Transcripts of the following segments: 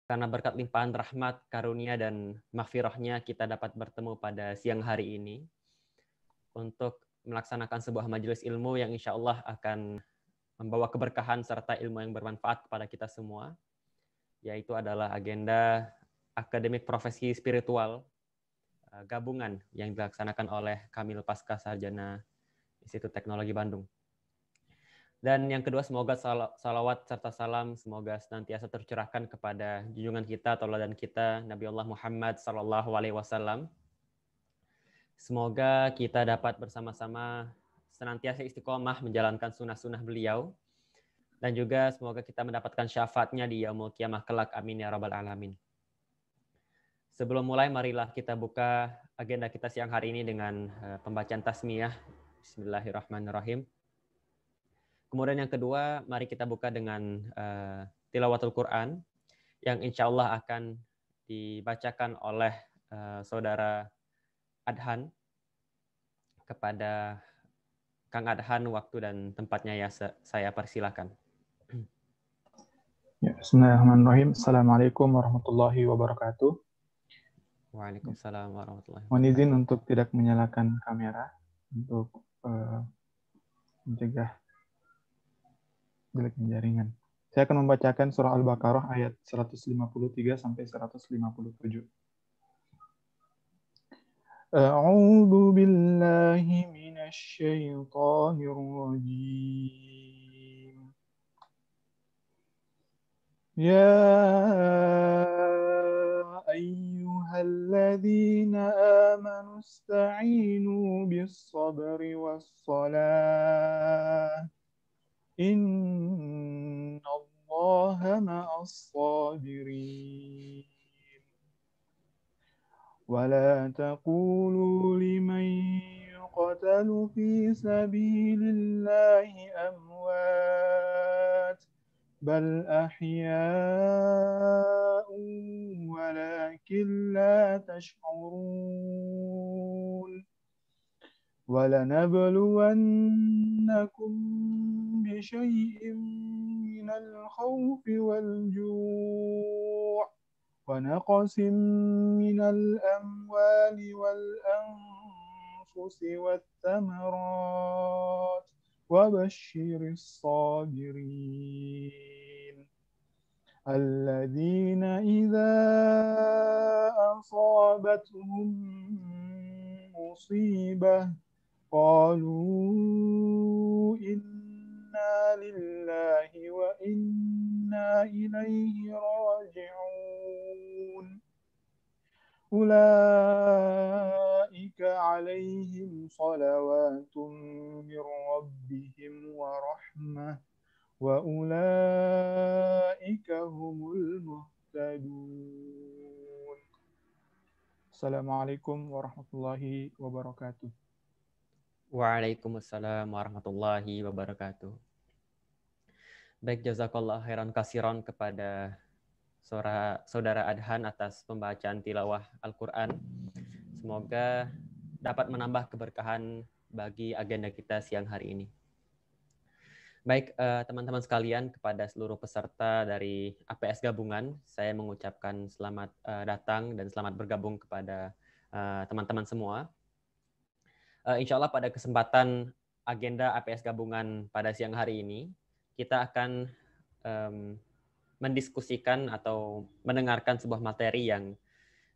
Karena berkat limpahan rahmat, karunia, dan maghfirahnya kita dapat bertemu pada siang hari ini untuk melaksanakan sebuah majelis ilmu yang insya Allah akan membawa keberkahan serta ilmu yang bermanfaat kepada kita semua, yaitu adalah agenda akademik profesi spiritual gabungan yang dilaksanakan oleh Kamil Pasca Sarjana Institut Teknologi Bandung. Dan yang kedua, semoga salawat serta salam semoga senantiasa tercurahkan kepada junjungan kita, tauladan kita, Nabi Allah Muhammad Sallallahu Alaihi Wasallam. Semoga kita dapat bersama-sama senantiasa istiqomah menjalankan sunnah-sunnah beliau, dan juga semoga kita mendapatkan syafaatnya di yaumul qiyamah kelak. Amin ya rabbal alamin. Sebelum mulai, marilah kita buka agenda kita siang hari ini dengan pembacaan tasmiyah. Bismillahirrahmanirrahim. Kemudian yang kedua, mari kita buka dengan tilawatul Quran yang insya Allah akan dibacakan oleh saudara Adhan. Kepada Kang Adhan, waktu dan tempatnya ya saya persilakan. Ya, bismillahirrahmanirrahim. Assalamualaikum warahmatullahi wabarakatuh. Waalaikumsalam warahmatullahi wabarakatuh. Mohon izin untuk tidak menyalakan kamera untuk mencegah jeleknya jaringan. Saya akan membacakan surah Al-Baqarah ayat 153 sampai 157. A'udzu billahi minasy syaithanir rajim. Ya ayyuhalladzina amanu ista'inu bis-sabri was-salah. Innallaha ma'as sabirin. Wala taqulu liman yuqtalu fi sabilillahi amwat bal ahya'un walakin la tash'urun. وَلَنَبْلُوَنَّكُمْ بِشَيْءٍ مِّنَ الْخَوْفِ وَالْجُوعِ وَنَقْصٍ مِّنَ الْأَمْوَالِ وَالْأَنفُسِ وَالثَّمَرَاتِ وَبَشِّرِ الصَّابِرِينَ الَّذِينَ إِذَا أَصَابَتْهُم مُّصِيبَةٌ قالوا إنا لله وإنا إليه راجعون أولئك عليهم صلوات من ربهم ورحمة وأولئك هم المهتدون. السلام عليكم ورحمة الله وبركاته. Waalaikumsalam warahmatullahi wabarakatuh. Baik, jazakallah khairan kasiron kepada saudara Adhan atas pembacaan tilawah Al-Quran. Semoga dapat menambah keberkahan bagi agenda kita siang hari ini. Baik, teman-teman sekalian, kepada seluruh peserta dari APS Gabungan, saya mengucapkan selamat datang dan selamat bergabung kepada teman-teman semua. Insya Allah pada kesempatan agenda APS Gabungan pada siang hari ini, kita akan mendiskusikan atau mendengarkan sebuah materi yang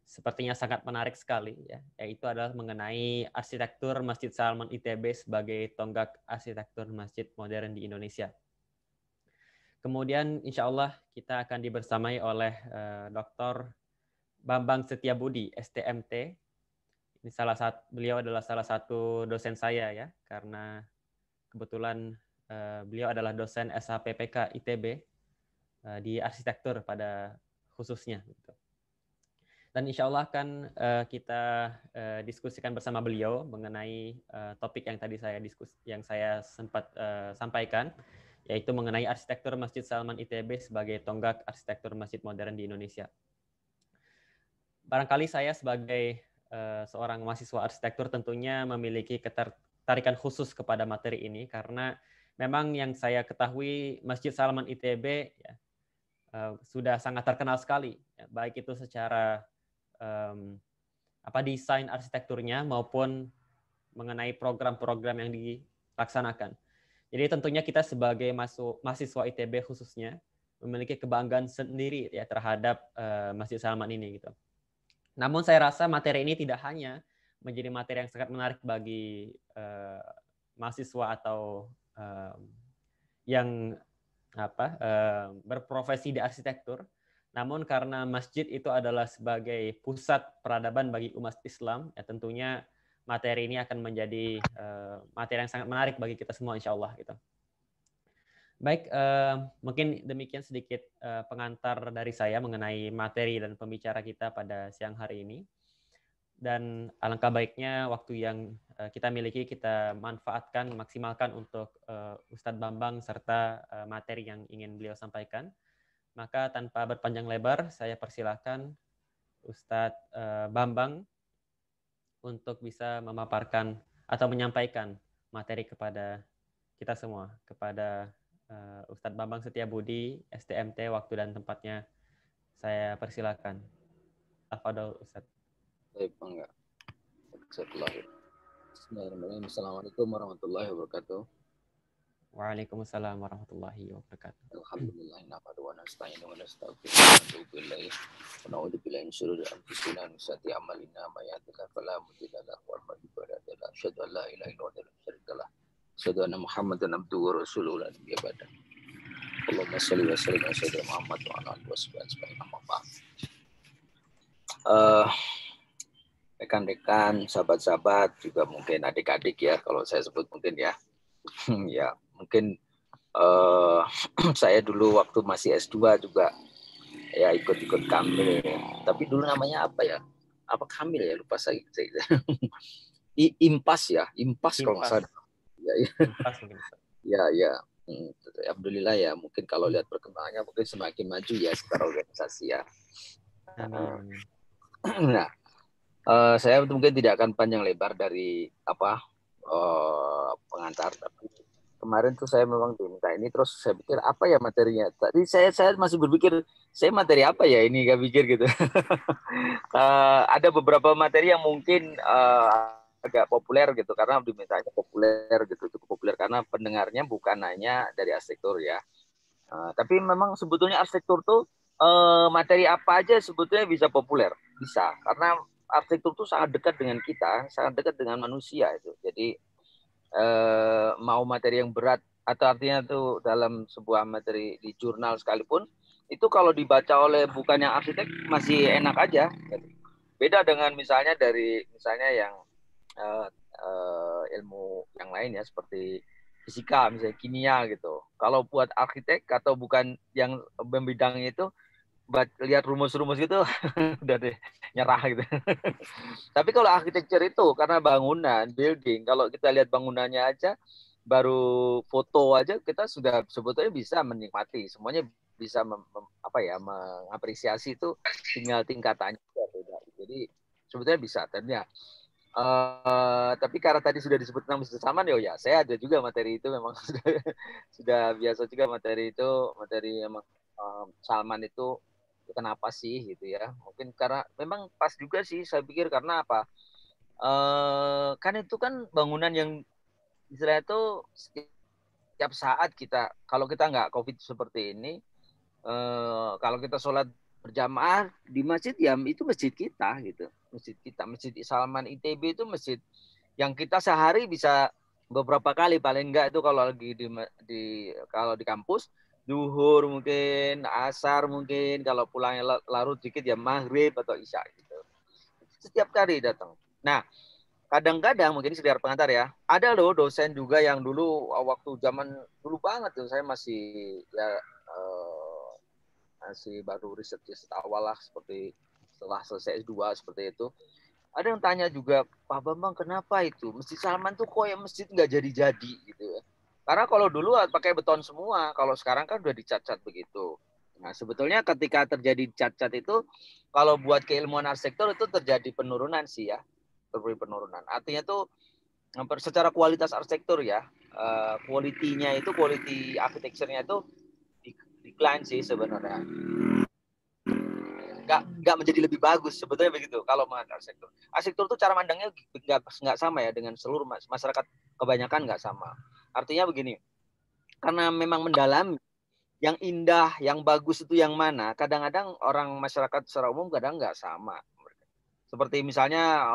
sepertinya sangat menarik sekali, ya, yaitu adalah mengenai arsitektur Masjid Salman ITB sebagai tonggak arsitektur masjid modern di Indonesia. Kemudian insya Allah kita akan dibersamai oleh Dr. Bambang Setiabudi, STMT. Ini beliau adalah salah satu dosen saya, ya, karena kebetulan beliau adalah dosen SHPPK ITB di arsitektur pada khususnya. Dan insya Allah akan kita diskusikan bersama beliau mengenai topik yang tadi saya sempat sampaikan, yaitu mengenai arsitektur Masjid Salman ITB sebagai tonggak arsitektur masjid modern di Indonesia. Barangkali saya sebagai seorang mahasiswa arsitektur tentunya memiliki ketertarikan khusus kepada materi ini, karena memang yang saya ketahui Masjid Salman ITB ya, sudah sangat terkenal sekali, ya, baik itu secara desain arsitekturnya maupun mengenai program-program yang dilaksanakan. Jadi tentunya kita sebagai mahasiswa ITB khususnya memiliki kebanggaan sendiri ya terhadap Masjid Salman ini gitu. Namun saya rasa materi ini tidak hanya menjadi materi yang sangat menarik bagi mahasiswa atau yang berprofesi di arsitektur, namun karena masjid itu adalah sebagai pusat peradaban bagi umat Islam, ya tentunya materi ini akan menjadi materi yang sangat menarik bagi kita semua, insya Allah gitu. Baik, mungkin demikian sedikit pengantar dari saya mengenai materi dan pembicara kita pada siang hari ini. Dan alangkah baiknya waktu yang kita miliki kita manfaatkan, maksimalkan untuk Ustadz Bambang serta materi yang ingin beliau sampaikan. Maka tanpa berpanjang lebar, saya persilahkan Ustadz Bambang untuk bisa memaparkan atau menyampaikan materi kepada kita semua, kepada Ustadz Bambang Setiabudi, STMT, waktu dan tempatnya saya persilahkan. Tafadhol Ustadz. Baik, Bangga. Bismillahirrahmanirrahim. Assalamualaikum warahmatullahi wabarakatuh. Waalaikumsalam warahmatullahi wabarakatuh. Alhamdulillah, nahmaduhu wa nasta'inuhu wa nastaghfiruh wa natubu ilaih. Wa na'udzu billahi min syururi anfusina wa min sayyiati a'malina may yahdihillahu fala mudilla lahu wa may yudlil fala hadiya lahu. Asyhadu an la ilaha illallah wa la syarika lahu. Asyhadu anna Muhammadan abduhu wa rasuluhu la nabiyya ba'dahu. Allahumma shalli wa sallim ala sayyidina Muhammad wa ala alihi wasallam. Rekan-rekan, sahabat-sahabat, juga mungkin adik-adik ya, kalau saya sebut mungkin ya. Ya, mungkin saya dulu waktu masih S2 juga ya ikut-ikut Kamil. Tapi dulu namanya apa ya? Apa Kamil ya? Lupa saya. Impas ya, Impas kalau nggak salah. Ya, ya. Impas mungkin. Ya. Alhamdulillah ya, mungkin kalau lihat perkembangannya mungkin semakin maju ya secara organisasi ya. Nah, saya mungkin tidak akan panjang lebar dari pengantar, tapi kemarin tuh saya memang diminta ini, terus saya pikir apa ya materinya. Tadi saya masih berpikir saya materi apa ya ini, gak pikir gitu. Ada beberapa materi yang mungkin agak populer gitu, karena dimintanya populer gitu, cukup populer karena pendengarnya bukan hanya dari arsitektur ya. Tapi memang sebetulnya arsitektur tuh materi apa aja sebetulnya bisa populer, bisa, karena arsitektur tuh sangat dekat dengan kita, sangat dekat dengan manusia itu. Jadi mau materi yang berat atau artinya tuh dalam sebuah materi di jurnal sekalipun, itu kalau dibaca oleh bukan yang arsitek masih enak aja. Beda dengan misalnya yang ilmu yang lain ya, seperti fisika, misalnya kimia gitu. Kalau buat arsitek atau bukan yang bidangnya itu, lihat rumus-rumus gitu udah deh nyerah gitu. Tapi kalau arsitektur itu karena bangunan, building, kalau kita lihat bangunannya aja, baru foto aja kita sudah sebetulnya bisa menikmati. Semuanya bisa mengapresiasi itu, tinggal tingkatannya beda. Jadi sebetulnya bisa. Tapi karena tadi sudah disebut tentang Masjid Salman, ya saya ada juga materi itu, memang sudah biasa juga materi itu, materi emang Salman itu kenapa sih gitu ya. Mungkin karena memang pas juga sih saya pikir, karena apa? Kan itu kan bangunan yang istilahnya itu setiap saat kita, kalau kita nggak COVID seperti ini, kalau kita sholat berjamaah di masjid ya itu masjid kita gitu. Masjid Salman ITB itu masjid yang kita sehari bisa beberapa kali, paling enggak itu kalau lagi kalau di kampus, duhur mungkin, asar mungkin, kalau pulangnya larut dikit ya maghrib atau isya gitu. Setiap kali datang. Nah, kadang-kadang mungkin sekedar pengantar ya, ada loh dosen juga yang dulu waktu zaman dulu banget tuh, saya masih baru riset awal lah, seperti setelah selesai S2 seperti itu. Ada yang tanya juga, Pak Bambang, kenapa itu Masjid Salman tuh kok ya masjid nggak jadi-jadi gitu ya? Karena kalau dulu pakai beton semua, kalau sekarang kan udah dicat-cat begitu. Nah, sebetulnya ketika terjadi cat-cat itu, kalau buat keilmuan arsitektur itu terjadi penurunan sih ya, terjadi penurunan. Artinya tuh secara kualitas arsitektur ya, quality architecture-nya itu decline sih sebenarnya. Nggak menjadi lebih bagus sebetulnya begitu kalau mengenai arsitektur. Arsitektur itu cara pandangnya nggak sama ya dengan seluruh masyarakat, kebanyakan nggak sama. Artinya begini, karena memang mendalami yang indah, yang bagus itu yang mana, kadang-kadang orang masyarakat secara umum kadang nggak sama. Seperti misalnya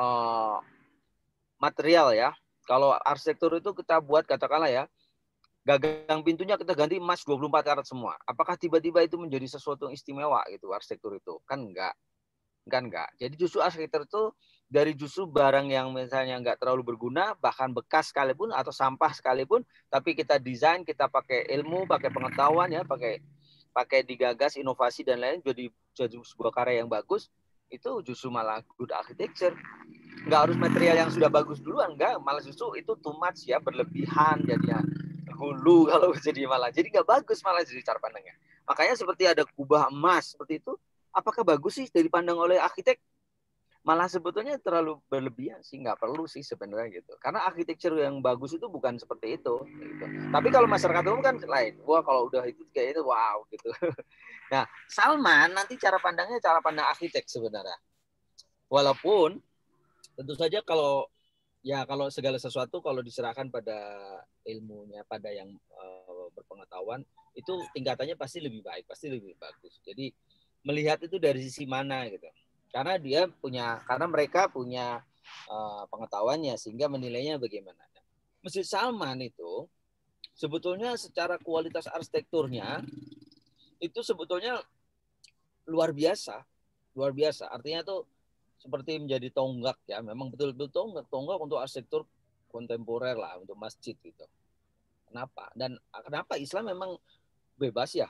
material ya, kalau arsitektur itu kita buat katakanlah ya, gagang pintunya kita ganti emas 24 karat semua. Apakah tiba-tiba itu menjadi sesuatu yang istimewa gitu arsitektur itu? Kan enggak. Jadi justru arsitektur itu dari justru barang yang misalnya enggak terlalu berguna, bahkan bekas sekalipun atau sampah sekalipun, tapi kita desain, kita pakai ilmu, pakai pengetahuan ya, pakai digagas, inovasi dan lain jadi sebuah karya yang bagus, itu justru malah good architecture. Enggak harus material yang sudah bagus duluan, enggak, malah justru itu too much ya, berlebihan jadinya. Hulu kalau jadi nggak bagus malah jadi cara pandangnya. Makanya seperti ada kubah emas seperti itu, apakah bagus sih dari pandang oleh arsitek? Malah sebetulnya terlalu berlebihan sih, nggak perlu sih sebenarnya gitu. Karena arsitektur yang bagus itu bukan seperti itu. Gitu. Tapi kalau masyarakat umum kan lain. Wah kalau udah itu kayak itu wow gitu. Nah Salman nanti cara pandangnya cara pandang arsitek sebenarnya. Walaupun tentu saja kalau segala sesuatu kalau diserahkan pada ilmunya, pada yang berpengetahuan, itu tingkatannya pasti lebih baik, pasti lebih bagus. Jadi melihat itu dari sisi mana gitu. Karena mereka punya pengetahuannya sehingga menilainya bagaimana. Masjid Salman itu sebetulnya secara kualitas arsitekturnya itu sebetulnya luar biasa. Artinya tuh seperti menjadi tonggak ya, memang betul-betul tonggak untuk arsitektur kontemporer lah, untuk masjid gitu. Kenapa Islam memang bebas ya.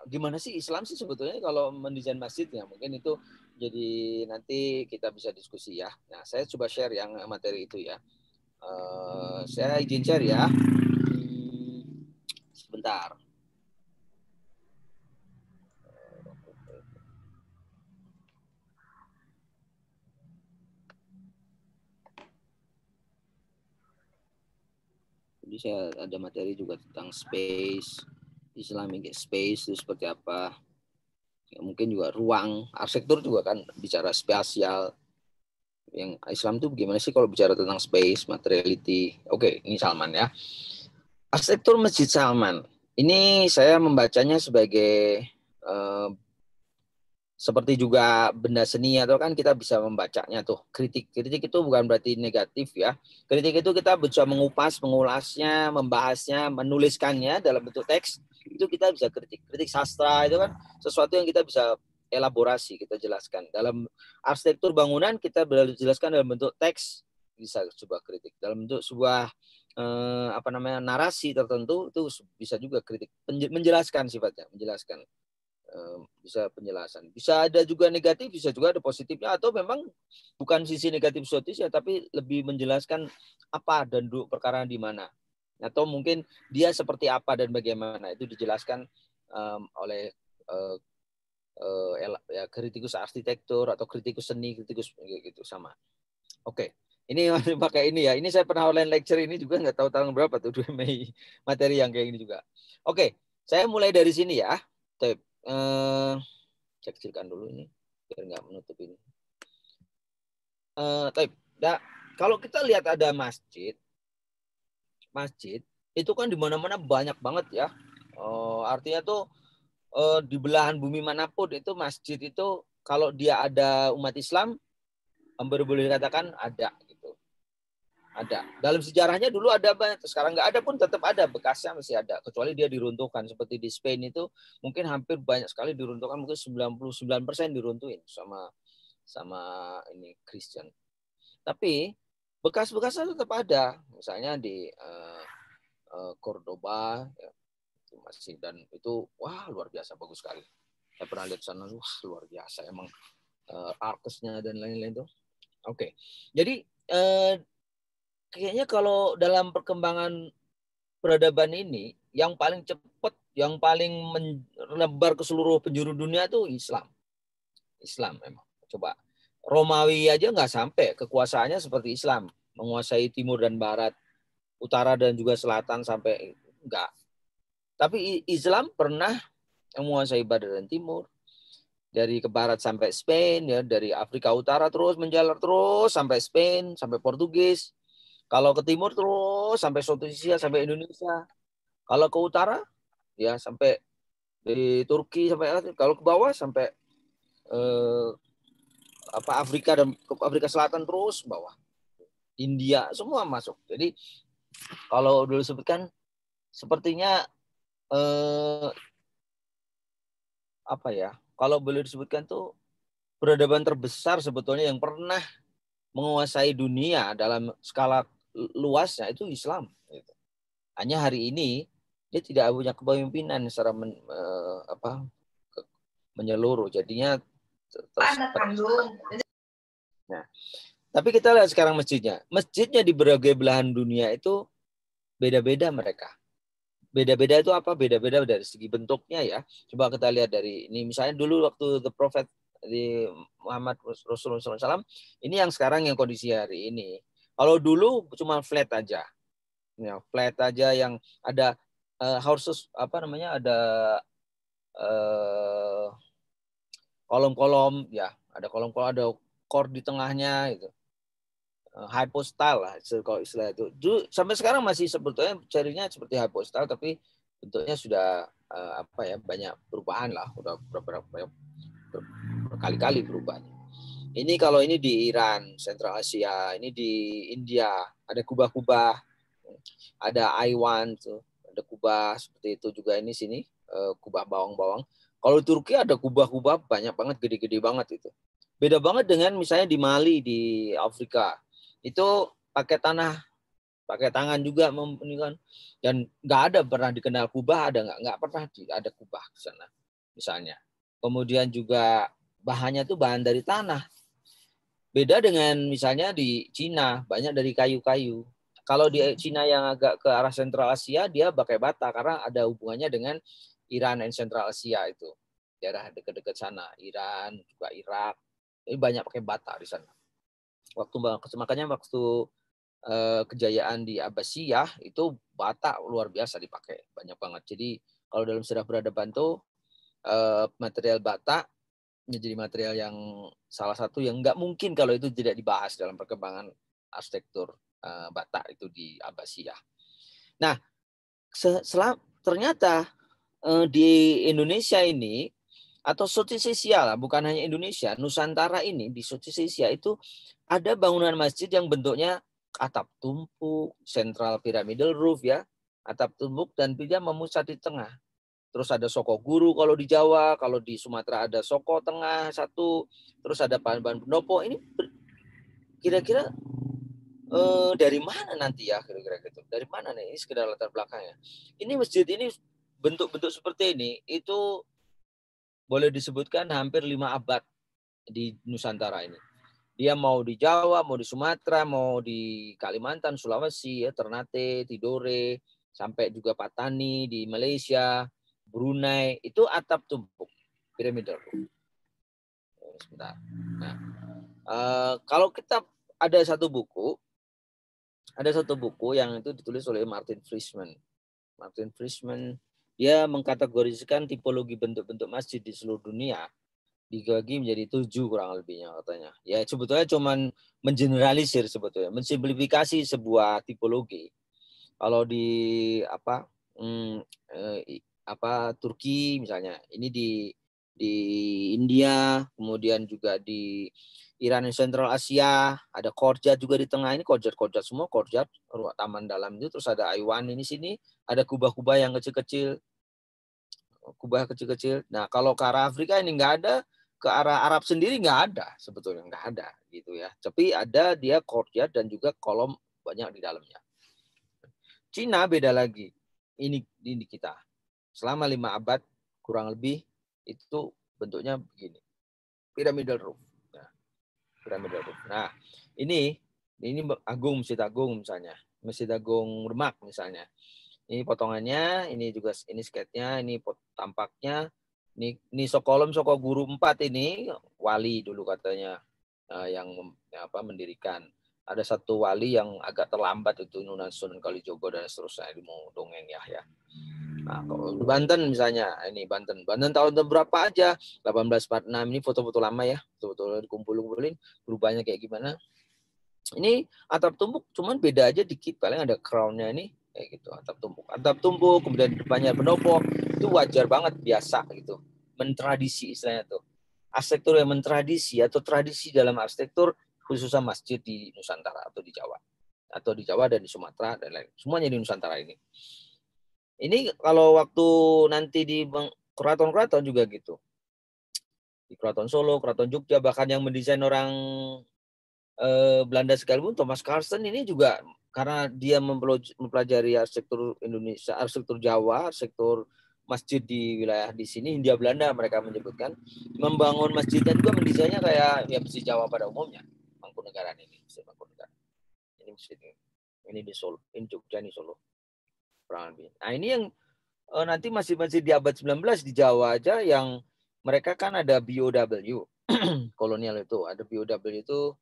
Gimana sih Islam sih sebetulnya kalau mendesain masjid ya, mungkin itu jadi nanti kita bisa diskusi ya. Nah saya coba share yang materi itu ya. Saya izin share ya. Sebentar. Jadi saya ada materi juga tentang space, Islamic space itu seperti apa. Ya, mungkin juga ruang, arsitektur juga kan bicara spasial. Yang Islam itu bagaimana sih kalau bicara tentang space, materiality. Oke, ini Salman ya. Arsitektur Masjid Salman. Ini saya membacanya sebagai seperti juga benda seni atau kan kita bisa membacanya tuh. Kritik itu bukan berarti negatif ya. Kritik itu kita bisa mengupas, mengulasnya, membahasnya, menuliskannya dalam bentuk teks. Itu kita bisa kritik sastra itu kan sesuatu yang kita bisa elaborasi, kita jelaskan. Dalam arsitektur bangunan kita jelaskan dalam bentuk teks, bisa sebuah kritik. Dalam bentuk sebuah narasi tertentu itu bisa juga kritik, menjelaskan sifatnya, menjelaskan. Bisa penjelasan, bisa ada juga negatif, bisa juga ada positifnya, atau memang bukan sisi negatif positifnya, tapi lebih menjelaskan apa dan duduk perkara di mana, atau mungkin dia seperti apa dan bagaimana itu dijelaskan oleh kritikus arsitektur atau kritikus seni, kritikus gitu sama. Oke. Ini pakai ini ya. Ini saya pernah online lecture ini juga nggak tahu tanggal berapa tuh 2 Mei materi yang kayak ini juga. Oke, saya mulai dari sini ya. Saya kecilkan dulu ini biar nggak menutup ini. Kalau kita lihat ada masjid itu kan di mana-mana banyak banget ya. Artinya tuh di belahan bumi manapun itu masjid itu kalau dia ada umat Islam hampir boleh dikatakan ada gitu. Ada. Dalam sejarahnya dulu ada banyak, sekarang nggak ada pun tetap ada, bekasnya masih ada. Kecuali dia diruntuhkan. Seperti di Spain itu mungkin hampir banyak sekali diruntuhkan, mungkin 99% diruntuhin sama ini Kristen. Tapi bekas-bekasnya tetap ada. Misalnya di Cordoba ya, itu masih, dan itu wah luar biasa bagus sekali. Saya pernah lihat sana, wah luar biasa emang arkesnya dan lain-lain tuh. Oke. Jadi kayaknya kalau dalam perkembangan peradaban ini yang paling cepat, yang paling menebar ke seluruh penjuru dunia itu Islam memang. Coba Romawi aja nggak sampai kekuasaannya seperti Islam, menguasai timur dan barat, utara dan juga selatan sampai enggak. Tapi Islam pernah yang menguasai barat dan timur. Dari ke barat sampai Spain, ya, dari Afrika Utara terus menjalar terus sampai Spain, sampai Portugis. Kalau ke timur terus sampai Indonesia, sampai Indonesia. Kalau ke utara, ya sampai di Turki, sampai kalau ke bawah sampai Afrika dan Afrika Selatan terus bawah. India semua masuk. Jadi kalau dulu sebutkan sepertinya apa ya? Kalau boleh disebutkan tuh peradaban terbesar sebetulnya yang pernah menguasai dunia dalam skala luasnya itu Islam. Hanya hari ini dia tidak punya kepemimpinan secara menyeluruh. Jadinya nah, tapi kita lihat sekarang masjidnya. Masjidnya di berbagai belahan dunia itu beda-beda mereka. Beda-beda itu apa? Beda-beda dari segi bentuknya ya. Coba kita lihat dari ini. Misalnya dulu waktu The Prophet di Muhammad Rasulullah SAW, ini yang sekarang yang kondisi hari ini. Kalau dulu cuma flat aja. Ya, flat aja yang ada houses ada kolom-kolom ya, ada kolom-kolom, ada core di tengahnya gitu. Hypostyle lah kalau istilah itu. Sampai sekarang masih sebetulnya carinya seperti hypostyle, tapi bentuknya sudah banyak perubahan lah, udah berkali-kali perubahannya. Ini kalau ini di Iran, Sentral Asia, ini di India, ada kubah-kubah, ada Aiwan tuh, ada kubah seperti itu juga ini sini, kubah bawang-bawang. Kalau Turki ada kubah-kubah banyak banget, gede-gede banget itu. Beda banget dengan misalnya di Mali di Afrika. Itu pakai tangan juga dan nggak ada pernah dikenal kubah, nggak pernah ada kubah di sana misalnya. Kemudian juga bahannya tuh bahan dari tanah. Beda dengan misalnya di Cina, banyak dari kayu-kayu. Kalau di Cina yang agak ke arah Sentral Asia, dia pakai bata karena ada hubungannya dengan Iran dan Sentral Asia itu. Daerah dekat-dekat sana, Iran, juga Irak. Ini banyak pakai bata di sana. Makanya waktu kejayaan di Abbasiyah itu bata luar biasa dipakai, banyak banget. Jadi kalau dalam sejarah peradaban tuh material bata menjadi material yang salah satu yang nggak mungkin kalau itu tidak dibahas dalam perkembangan arsitektur bata itu di Abbasiyah. Nah, ternyata di Indonesia ini atau Southeast Asia lah, bukan hanya Indonesia, Nusantara ini di Southeast Asia itu ada bangunan masjid yang bentuknya atap tumpuk, central pyramidal roof ya, atap tumpuk dan dia memusat di tengah. Terus ada soko guru kalau di Jawa, kalau di Sumatera ada soko tengah satu, terus ada bahan-bahan pendopo. Ini kira-kira dari mana nanti ya kira-kira gitu? Dari mana nih? Ini sekedar latar belakangnya. Ini masjid ini bentuk-bentuk seperti ini itu boleh disebutkan hampir 5 abad di Nusantara ini. Dia mau di Jawa, mau di Sumatera, mau di Kalimantan, Sulawesi, ya, Ternate, Tidore, sampai juga Patani di Malaysia, Brunei, itu atap tumpuk, piramidal. Sebentar. Nah, kalau kita ada satu buku yang itu ditulis oleh Martin Frischmann. Martin Frischmann dia mengkategorisikan tipologi bentuk-bentuk masjid di seluruh dunia dibagi menjadi 7 kurang lebihnya katanya. Ya sebetulnya cuman mengeneralisir sebetulnya, mensimplifikasi sebuah tipologi. Kalau di Turki misalnya, ini di India, kemudian juga di Iran dan Sentral Asia, ada Korjat juga di tengah, ini Korjat semua, Korjat taman dalam itu, terus ada Aiwan ini sini, ada kubah-kubah yang kecil-kecil, Nah, kalau ke arah Afrika ini nggak ada, ke arah Arab sendiri nggak ada, sebetulnya nggak ada gitu ya. Tapi ada dia courtyard dan juga kolom banyak di dalamnya. Cina beda lagi. Ini kita. Selama 5 abad kurang lebih itu bentuknya begini. Pyramidal roof. Nah, pyramidal roof. Nah, ini Masjid Agung misalnya. Masjid Agung Demak misalnya. Ini potongannya, ini juga ini sketnya, ini tampaknya. Ini Sokolom Soko Guru 4 ini wali dulu katanya yang mendirikan. ada satu wali yang agak terlambat itu Sunan Kalijogo dan seterusnya di mau dongeng ya. Nah, kalau Banten misalnya, ini Banten tahun berapa aja, 1846 ini foto-foto lama ya, foto-foto dikumpulin berubahnya kayak gimana. Ini atap tumpuk, cuman beda aja dikit, paling ada crown-nya ini kayak gitu, atap tumpuk, kemudian depannya pendopo, itu wajar banget, biasa gitu, mentradisi istilahnya tuh. Arsitektur yang mentradisi atau tradisi dalam arsitektur khususnya masjid di Nusantara atau di Jawa dan di Sumatera dan lain, semuanya di Nusantara ini. Ini kalau waktu nanti di keraton-keraton juga gitu, di Keraton Solo, Keraton Jogja, bahkan yang mendesain orang Belanda sekalipun, Thomas Carsten ini juga karena dia mempelajari arsitektur Indonesia, arsitektur Jawa, arsitektur masjid di wilayah di sini Hindia Belanda mereka menyebutkan, membangun masjidnya juga mendesainnya kayak ya masjid Jawa pada umumnya. Mangkunegaran ini, Mangkunegaran. Ini masjid ini di Solo, ini Jogja, ini Solo. Nah, ini yang nanti masjid-masjid di abad 19 di Jawa aja yang mereka kan ada BOW kolonial itu, ada BOW itu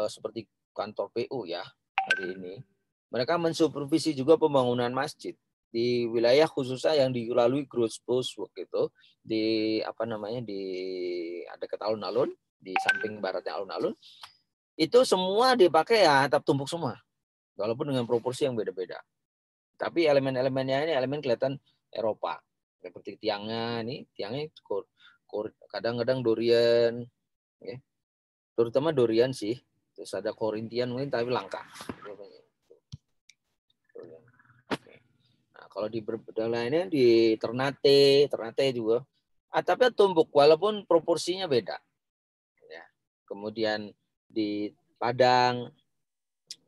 seperti kantor PU ya hari ini. Mereka mensupervisi juga pembangunan masjid di wilayah khususnya yang dilalui Grosbos waktu itu di apa namanya di ada ke alun-alun di samping baratnya alun-alun itu semua dipakai ya atap tumpuk semua walaupun dengan proporsi yang beda-beda. Tapi elemen-elemennya ini elemen kelihatan Eropa seperti tiangnya kadang-kadang Dorian ya. Terutama Dorian sih. Terus ada Korintian mungkin tapi langka. Nah, kalau di berbeda lainnya di Ternate juga atapnya tumpuk walaupun proporsinya beda. Ya. Kemudian di Padang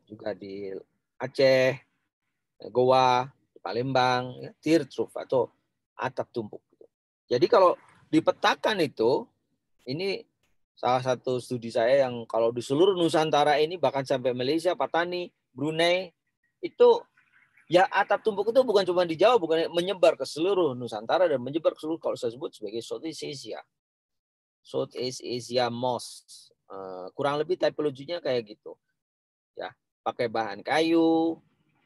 juga di Aceh, Goa, Palembang, ya, teardrop atau atap tumpuk. Jadi kalau dipetakan itu ini salah satu studi saya yang kalau di seluruh Nusantara ini bahkan sampai Malaysia, Patani, Brunei itu ya atap tumpuk itu bukan cuma di Jawa, bukan menyebar ke seluruh Nusantara dan menyebar ke seluruh kalau saya sebut sebagai Southeast Asia. Southeast Asia Mosque. Kurang lebih tipologinya kayak gitu. Ya, pakai bahan kayu,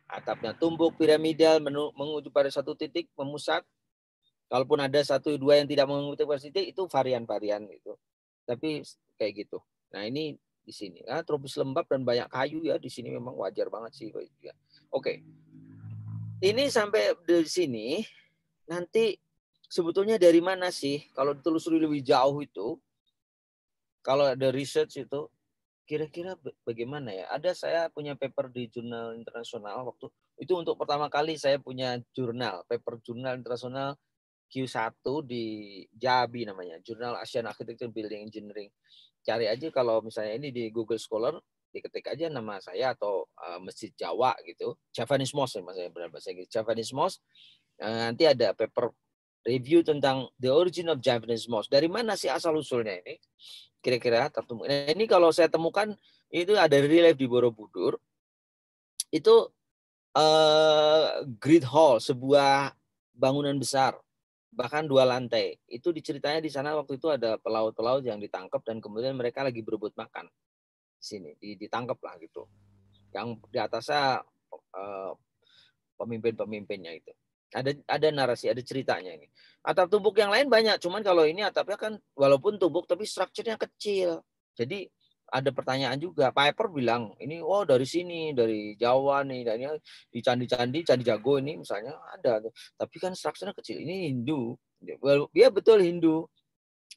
atapnya tumpuk piramidal menguju pada satu titik memusat. Kalaupun ada 1-2 yang tidak menguji pada titik itu varian-varian gitu. Tapi kayak gitu. Nah ini di sini, tropis lembab dan banyak kayu ya di sini memang wajar banget sih. Oke, ini sampai di sini nanti sebetulnya dari mana sih kalau ditelusuri lebih jauh itu, kalau ada research itu kira-kira bagaimana ya? Saya punya paper di jurnal internasional waktu itu untuk pertama kali saya punya paper jurnal internasional Q1 di JABI namanya, Jurnal Asian Architecture Building Engineering. Cari aja kalau misalnya ini di Google Scholar, diketik aja nama saya atau Masjid Jawa gitu, Javanese Mosque saya benar bahasa Inggris, Javanese Mosque. Nanti ada paper review tentang the origin of Javanese Mosque. Dari mana sih asal usulnya ini? Kira-kira tertumbuh. Nah, ini kalau saya temukan itu ada relief di Borobudur. Itu Great Hall, sebuah bangunan besar. Bahkan 2 lantai. Itu diceritanya di sana waktu itu ada pelaut-pelaut yang ditangkap dan kemudian mereka lagi berebut makan. Di sini ditangkap lah gitu. Yang di atasnya pemimpin-pemimpinnya itu. Ada narasi, ada ceritanya ini. Atap tumpuk yang lain banyak, cuman kalau ini atapnya kan walaupun tumpuk tapi strukturnya kecil. Jadi ada pertanyaan juga. Piper bilang ini dari sini, dari Jawa nih, dan di candi-candi, Candi Jago ini misalnya ada. Tapi kan strukturnya kecil. Ini Hindu. Dia betul Hindu.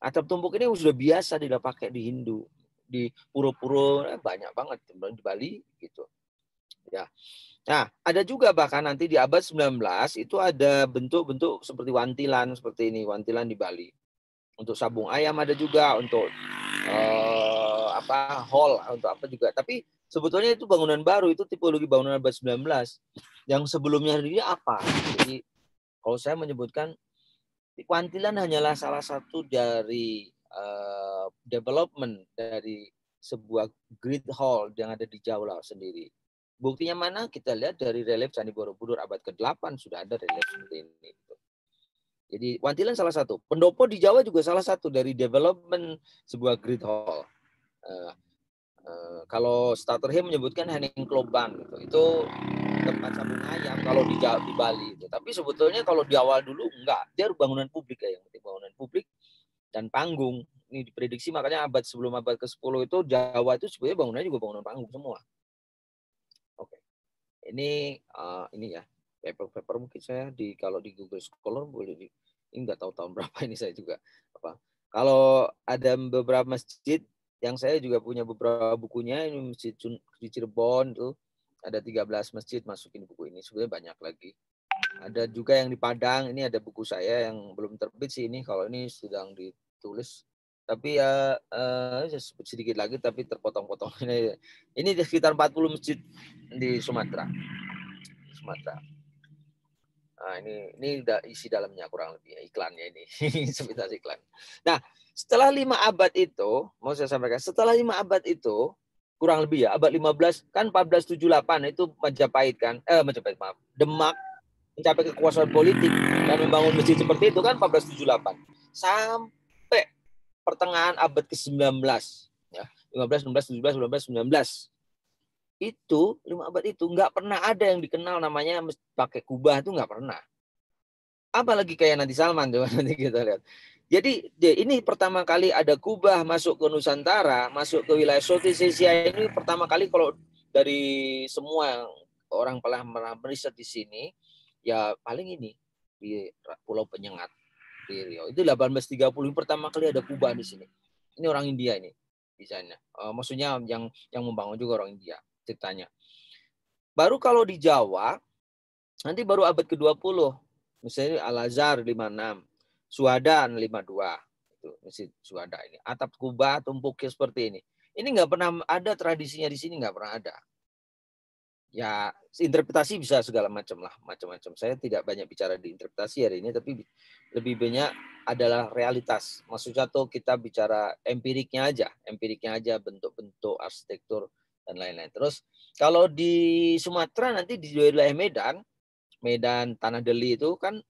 Atap tumpuk ini sudah biasa dipakai di Hindu. Di pura-pura banyak banget di Bali gitu. Ya. Nah, ada juga bahkan nanti di abad 19 itu ada bentuk-bentuk seperti wantilan seperti ini, wantilan di Bali. Untuk sabung ayam ada juga, untuk hall untuk apa juga. Tapi sebetulnya itu bangunan baru, itu tipologi bangunan abad 19. Yang sebelumnya ini apa? Jadi kalau saya menyebutkan wantilan hanyalah salah satu dari development dari sebuah Great Hall yang ada di Jawa sendiri. Buktinya mana? Kita lihat dari relief Candi Borobudur abad ke-8 sudah ada relief seperti ini. Jadi wantilan salah satu. Pendopo di Jawa juga salah satu dari development sebuah Great Hall. Kalau Stutterheim menyebutkan Henning Kloban gitu. Itu tempat sambung ayam kalau di Bali itu. Tapi sebetulnya kalau di awal dulu enggak, dia bangunan publik ya, yang penting bangunan publik dan panggung. Ini diprediksi makanya sebelum abad ke-10 itu Jawa itu sebenarnya bangunannya juga bangunan panggung semua. Oke. Ini ya paper mungkin saya kalau di Google Scholar boleh ini nggak tahu tahun berapa ini saya juga apa. Kalau ada beberapa masjid yang saya juga punya beberapa bukunya, ini masjid di Cirebon tuh ada 13 masjid masukin buku ini, sebenarnya banyak lagi. Ada juga yang di Padang, ini ada buku saya yang belum terbit sih ini, kalau ini sedang ditulis. Tapi ya sedikit lagi tapi terpotong-potong. Ini sekitar 40 masjid di Sumatera. Nah, ini isi dalamnya kurang lebih ya, iklannya ini. Sebentar iklan. Nah, setelah 5 abad itu, mau saya sampaikan, setelah 5 abad itu, kurang lebih ya, abad 15, kan 1478 itu Majapahit kan, maaf, Demak mencapai kekuasaan politik dan membangun masjid seperti itu kan 1478. Sampai pertengahan abad ke-19. Ya, 15, 16, 17, 18, 19. Itu 5 abad itu nggak pernah ada yang dikenal namanya pakai kubah, itu nggak pernah. Apalagi kayak Nabi Salman tuh nanti kita lihat. Jadi ini pertama kali ada kubah masuk ke Nusantara, masuk ke wilayah Southeast Asia ini pertama kali kalau dari semua orang pernah meriset di sini, ya paling ini di Pulau Penyengat di Riau. Itu 1830 pertama kali ada kubah di sini. Ini orang India ini desainnya. Maksudnya yang membangun juga orang India ceritanya. Baru kalau di Jawa, nanti baru abad ke-20. Misalnya Al-Azhar 56, Suhadan 52. Itu masjid Suhada ini. Atap kubah tumpuknya seperti ini. Ini nggak pernah ada tradisinya di sini, nggak pernah ada. Ya, interpretasi bisa segala macam lah, macam-macam. Saya tidak banyak bicara di interpretasi hari ini, tapi lebih banyak adalah realitas. Maksudnya tuh kita bicara empiriknya aja bentuk-bentuk arsitektur dan lain-lain. Terus kalau di Sumatera nanti di wilayah Medan Tanah Deli itu kan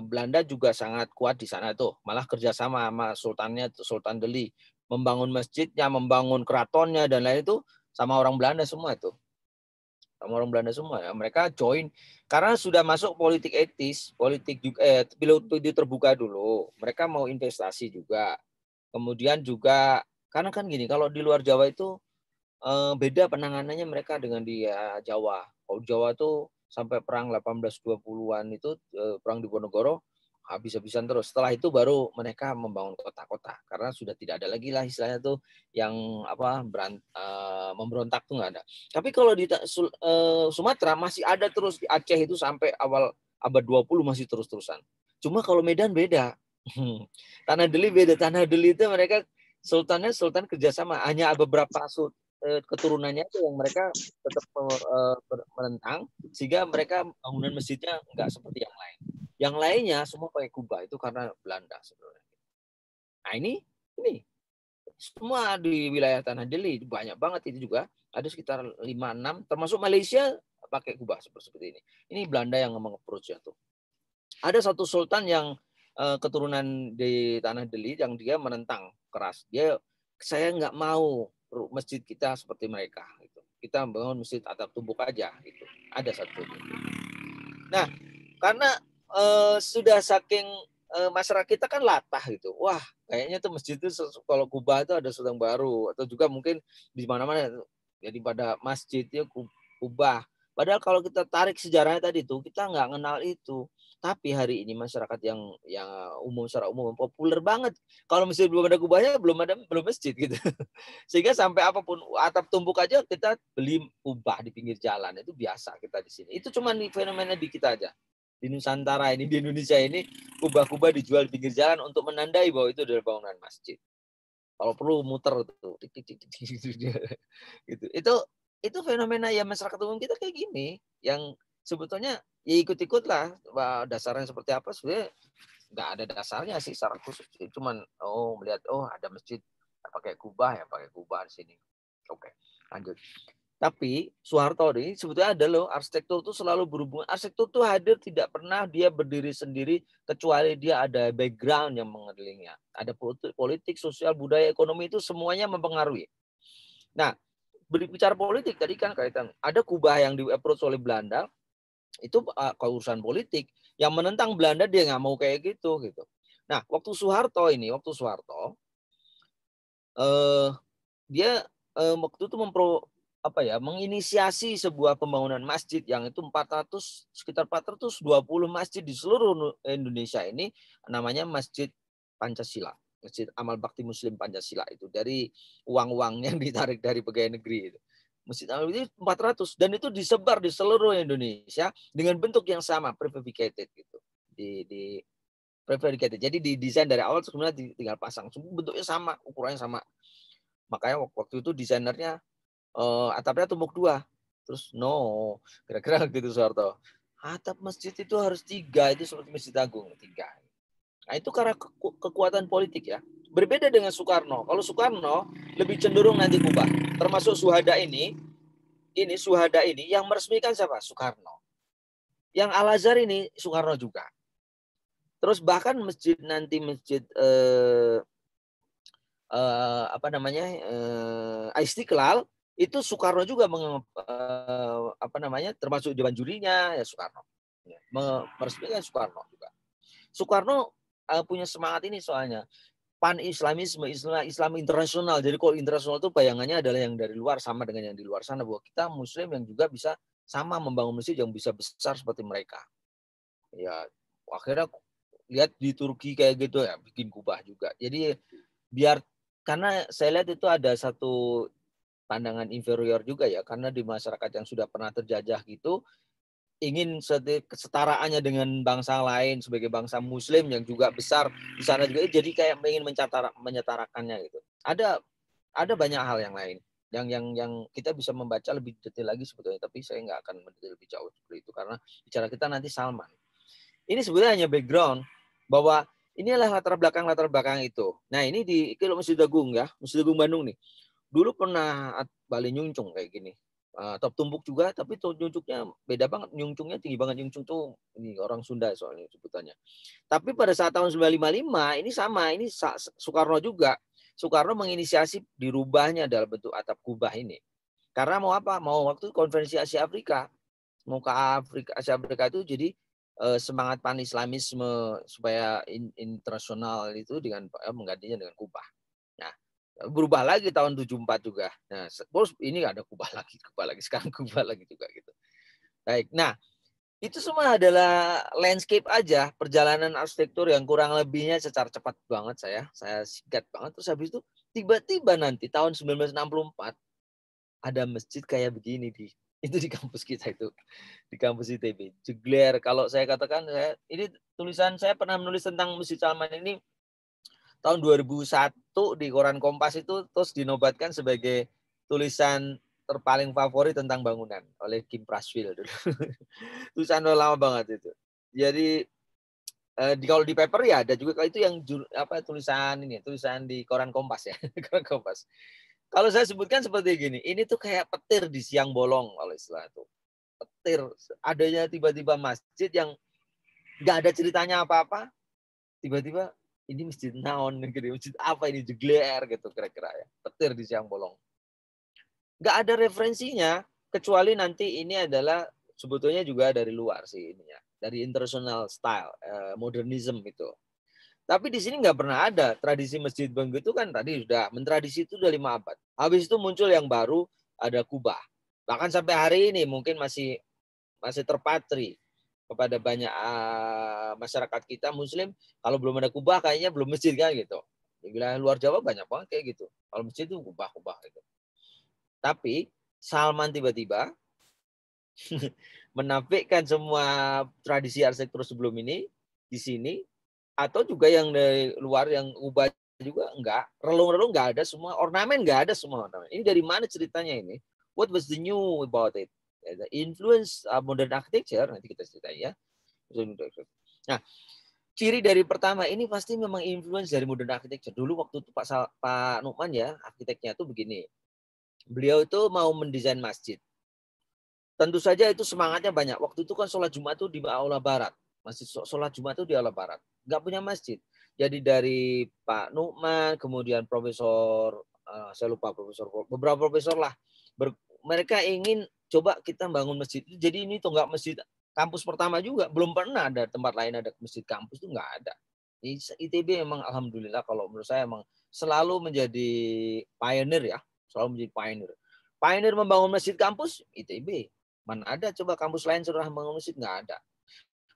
Belanda juga sangat kuat di sana tuh, malah kerjasama sama Sultan Deli, membangun masjidnya, membangun keratonnya dan lain itu sama orang Belanda semua itu, ya. Mereka join karena sudah masuk politik etis, politik juga terbuka dulu, mereka mau investasi juga, kemudian juga karena kan gini, kalau di luar Jawa itu beda penanganannya mereka dengan di Jawa. Kalau Jawa tuh sampai perang 1820-an itu perang Diponegoro habis-habisan terus. Setelah itu baru mereka membangun kota-kota karena sudah tidak ada lagi lah istilahnya tuh yang memberontak tuh nggak ada. Tapi kalau di Sumatera masih ada terus, di Aceh itu sampai awal abad 20 masih terus-terusan. Cuma kalau Medan beda. Tanah Deli beda. Tanah Deli itu mereka sultan kerjasama, hanya beberapa keturunannya itu yang mereka tetap menentang, sehingga mereka bangunan masjidnya nggak seperti yang lain. Yang lainnya semua pakai kubah, itu karena Belanda sebenarnya. Nah ini semua di wilayah Tanah Deli banyak banget, itu juga ada sekitar 5-6, termasuk Malaysia pakai kubah seperti ini. Ini Belanda yang meng-approach tuh. Ada satu sultan yang keturunan di Tanah Deli yang dia menentang keras. Saya nggak mau masjid kita seperti mereka. Gitu. Kita bangun masjid atap tumpuk aja. Gitu. Ada satu. Nah, karena sudah saking masyarakat kita kan latah gitu. Wah, kayaknya tuh masjid itu kalau kubah itu ada sesuatu yang baru, atau juga mungkin di mana-mana jadi pada masjid itu kubah. Padahal kalau kita tarik sejarahnya tadi tuh, kita nggak kenal itu. Tapi hari ini masyarakat yang secara umum populer banget. Kalau masjid belum ada kubahnya, belum masjid gitu. Sehingga sampai apapun atap tumpuk aja kita beli kubah di pinggir jalan, itu biasa kita di sini. Itu cuma fenomena di kita aja. Di Nusantara ini, di Indonesia ini, kubah-kubah dijual di pinggir jalan untuk menandai bahwa itu adalah bangunan masjid. Kalau perlu muter tuh, gitu. Itu fenomena ya masyarakat umum kita kayak gini, yang sebetulnya ya ikut-ikut lah, dasarnya seperti apa sebenarnya nggak ada dasarnya sih secara khusus. Cuman melihat ada masjid pakai kubah di sini. Oke, lanjut. Tapi Soeharto ini sebetulnya ada loh, arsitektur itu selalu berhubungan. Arsitektur itu hadir tidak pernah dia berdiri sendiri kecuali dia ada background yang mengelilingnya. Ada politik, sosial, budaya, ekonomi itu semuanya mempengaruhi. Nah, berbicara politik tadi kan kaitan ada Kubah yang di approach oleh Belanda itu keurusan politik. Yang menentang Belanda dia nggak mau kayak gitu. Nah, waktu Soeharto dia waktu itu menginisiasi sebuah pembangunan masjid yang itu sekitar 420 masjid di seluruh Indonesia ini namanya Masjid Pancasila, Masjid Amal Bakti Muslim Pancasila itu dari uang-uang yang ditarik dari pegawai negeri itu. Masjid Amal itu 400 dan itu disebar di seluruh Indonesia dengan bentuk yang sama, prefabricated gitu. Di prefabricated. Jadi didesain dari awal sebenarnya tinggal pasang, bentuknya sama, ukurannya sama. Makanya waktu itu desainernya atapnya tumpuk 2. Terus kira-kira gitu Soeharto. Atap masjid itu harus 3, itu seperti Masjid Agung 3. Nah itu karena kekuatan politik ya. Berbeda dengan Soekarno. Kalau Soekarno lebih cenderung nanti kubah. Termasuk Suhada ini yang meresmikan siapa? Soekarno. Yang Al-Azhar ini Soekarno juga. Terus bahkan masjid Istiqlal itu Soekarno juga termasuk dewan jurinya ya Soekarno. Meresmikan Soekarno juga. Soekarno punya semangat ini soalnya pan-islamisme, Islam internasional. Jadi kalau internasional itu bayangannya adalah yang dari luar sama dengan yang di luar sana, bahwa kita Muslim yang juga bisa sama membangun masjid yang bisa besar seperti mereka. Ya akhirnya lihat di Turki kayak gitu ya, bikin kubah juga. Jadi karena saya lihat itu ada satu pandangan inferior juga ya, karena di masyarakat yang sudah pernah terjajah gitu ingin kesetaraannya dengan bangsa lain sebagai bangsa Muslim yang juga besar di sana juga, jadi kayak ingin menyetarakannya gitu. Ada banyak hal yang lain yang kita bisa membaca lebih detail lagi sebetulnya, tapi saya nggak akan mendetail lebih jauh seperti itu karena bicara kita nanti Salman. Ini sebetulnya hanya background bahwa inilah latar belakang itu. Nah ini di Masjid Agung ya, Masjid Agung Bandung nih. Dulu pernah Bali nyuncung kayak gini. Top tumpuk juga, tapi nyuncungnya beda banget. Nyuncungnya tinggi banget. Nyuncung tuh ini orang Sunda soalnya sebutannya. Tapi pada saat tahun 1955 ini sama, ini Soekarno juga. Soekarno menginisiasi dirubahnya dalam bentuk atap kubah ini. Karena mau apa? Mau waktu konferensi Asia Afrika. Mau ke Asia Afrika itu jadi semangat pan-islamisme supaya internasional itu dengan menggantinya dengan kubah. Nah, berubah lagi tahun 74 juga. Nah, terus ini ada kubah lagi, sekarang kubah lagi juga gitu. Baik. Nah, itu semua adalah landscape aja, perjalanan arsitektur yang kurang lebihnya secara cepat banget saya singkat banget. Terus habis itu tiba-tiba nanti tahun 1964 ada masjid kayak begini itu di kampus kita itu, di kampus ITB. Jegler, kalau saya katakan ini tulisan saya pernah menulis tentang Masjid Salman ini tahun 2001 di koran Kompas itu, terus dinobatkan sebagai tulisan terpaling favorit tentang bangunan oleh Kim Praswil dulu. Tulisan lama banget itu. Jadi kalau di paper ya ada juga itu yang tulisan di koran Kompas ya. Koran Kompas. Kalau saya sebutkan seperti gini, ini tuh kayak petir di siang bolong kalau istilah itu. Petir, adanya tiba-tiba masjid yang nggak ada ceritanya apa-apa, tiba-tiba ini masjid naon gitu, masjid apa ini, jegler gitu kira-kira ya, petir di siang bolong. Nggak ada referensinya kecuali nanti ini adalah sebetulnya juga dari luar sih ininya, dari international style, modernism itu. Tapi di sini nggak pernah ada tradisi masjid begitu kan, tadi sudah mentradisi itu udah 5 abad. Habis itu muncul yang baru, ada kubah. Bahkan sampai hari ini mungkin masih terpatri kepada banyak masyarakat kita Muslim, kalau belum ada kubah kayaknya belum masjid kan gitu. Di wilayah luar Jawa banyak banget kayak gitu. Kalau masjid itu kubah gitu. Tapi Salman tiba-tiba menampilkan semua tradisi arsitektur sebelum ini di sini, atau juga yang dari luar yang ubah juga enggak, relung-relung enggak ada semua, ornamen enggak ada semua ornamen. Ini dari mana ceritanya ini? What was the new about it? The influence modern architecture, nanti kita ceritain ya. Nah, ciri dari pertama ini pasti memang influence dari modern architecture. Dulu waktu itu Pak Nukman ya, arsiteknya itu begini. Beliau itu mau mendesain masjid. Tentu saja itu semangatnya banyak. Waktu itu kan sholat Jumat itu di Aula Barat. Masjid sholat Jumat itu di Aula Barat. Nggak punya masjid. Jadi dari Pak Nu'man, kemudian Profesor, saya lupa Profesor, beberapa profesor lah. Mereka ingin coba kita bangun masjid. Jadi ini tonggak masjid kampus pertama juga. Belum pernah ada tempat lain ada masjid kampus itu nggak ada. ITB memang alhamdulillah kalau menurut saya memang selalu menjadi pioneer ya. Selalu menjadi pioneer. Pioneer membangun masjid kampus, ITB. Mana ada coba kampus lain sudah membangun masjid? Nggak ada.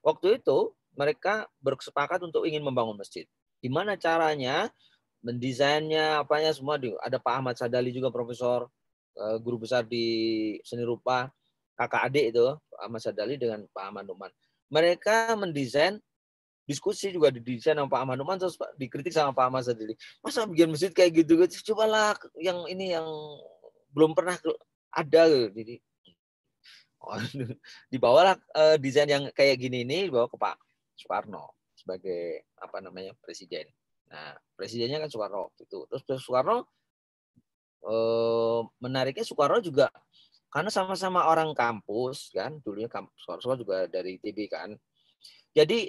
Waktu itu mereka bersepakat untuk ingin membangun masjid. Gimana caranya? Mendesainnya, apanya semua. Ada Pak Ahmad Sadali juga profesor, guru besar di seni rupa, kakak adik itu, Pak Ahmad Sadali dengan Pak Ahmad Numan. Mereka mendesain, diskusi juga didesain sama Pak Ahmad Numan, terus dikritik sama Pak Ahmad Sadali. Masa bikin masjid kayak gitu? Cobalah yang ini yang belum pernah ada. Jadi dibawalah desain yang kayak gini ini dibawa ke Pak Soekarno sebagai presiden. Nah, presidennya kan Soekarno itu. Terus Soekarno menariknya Soekarno juga karena sama-sama orang kampus kan, dulunya Soekarno juga dari ITB kan. Jadi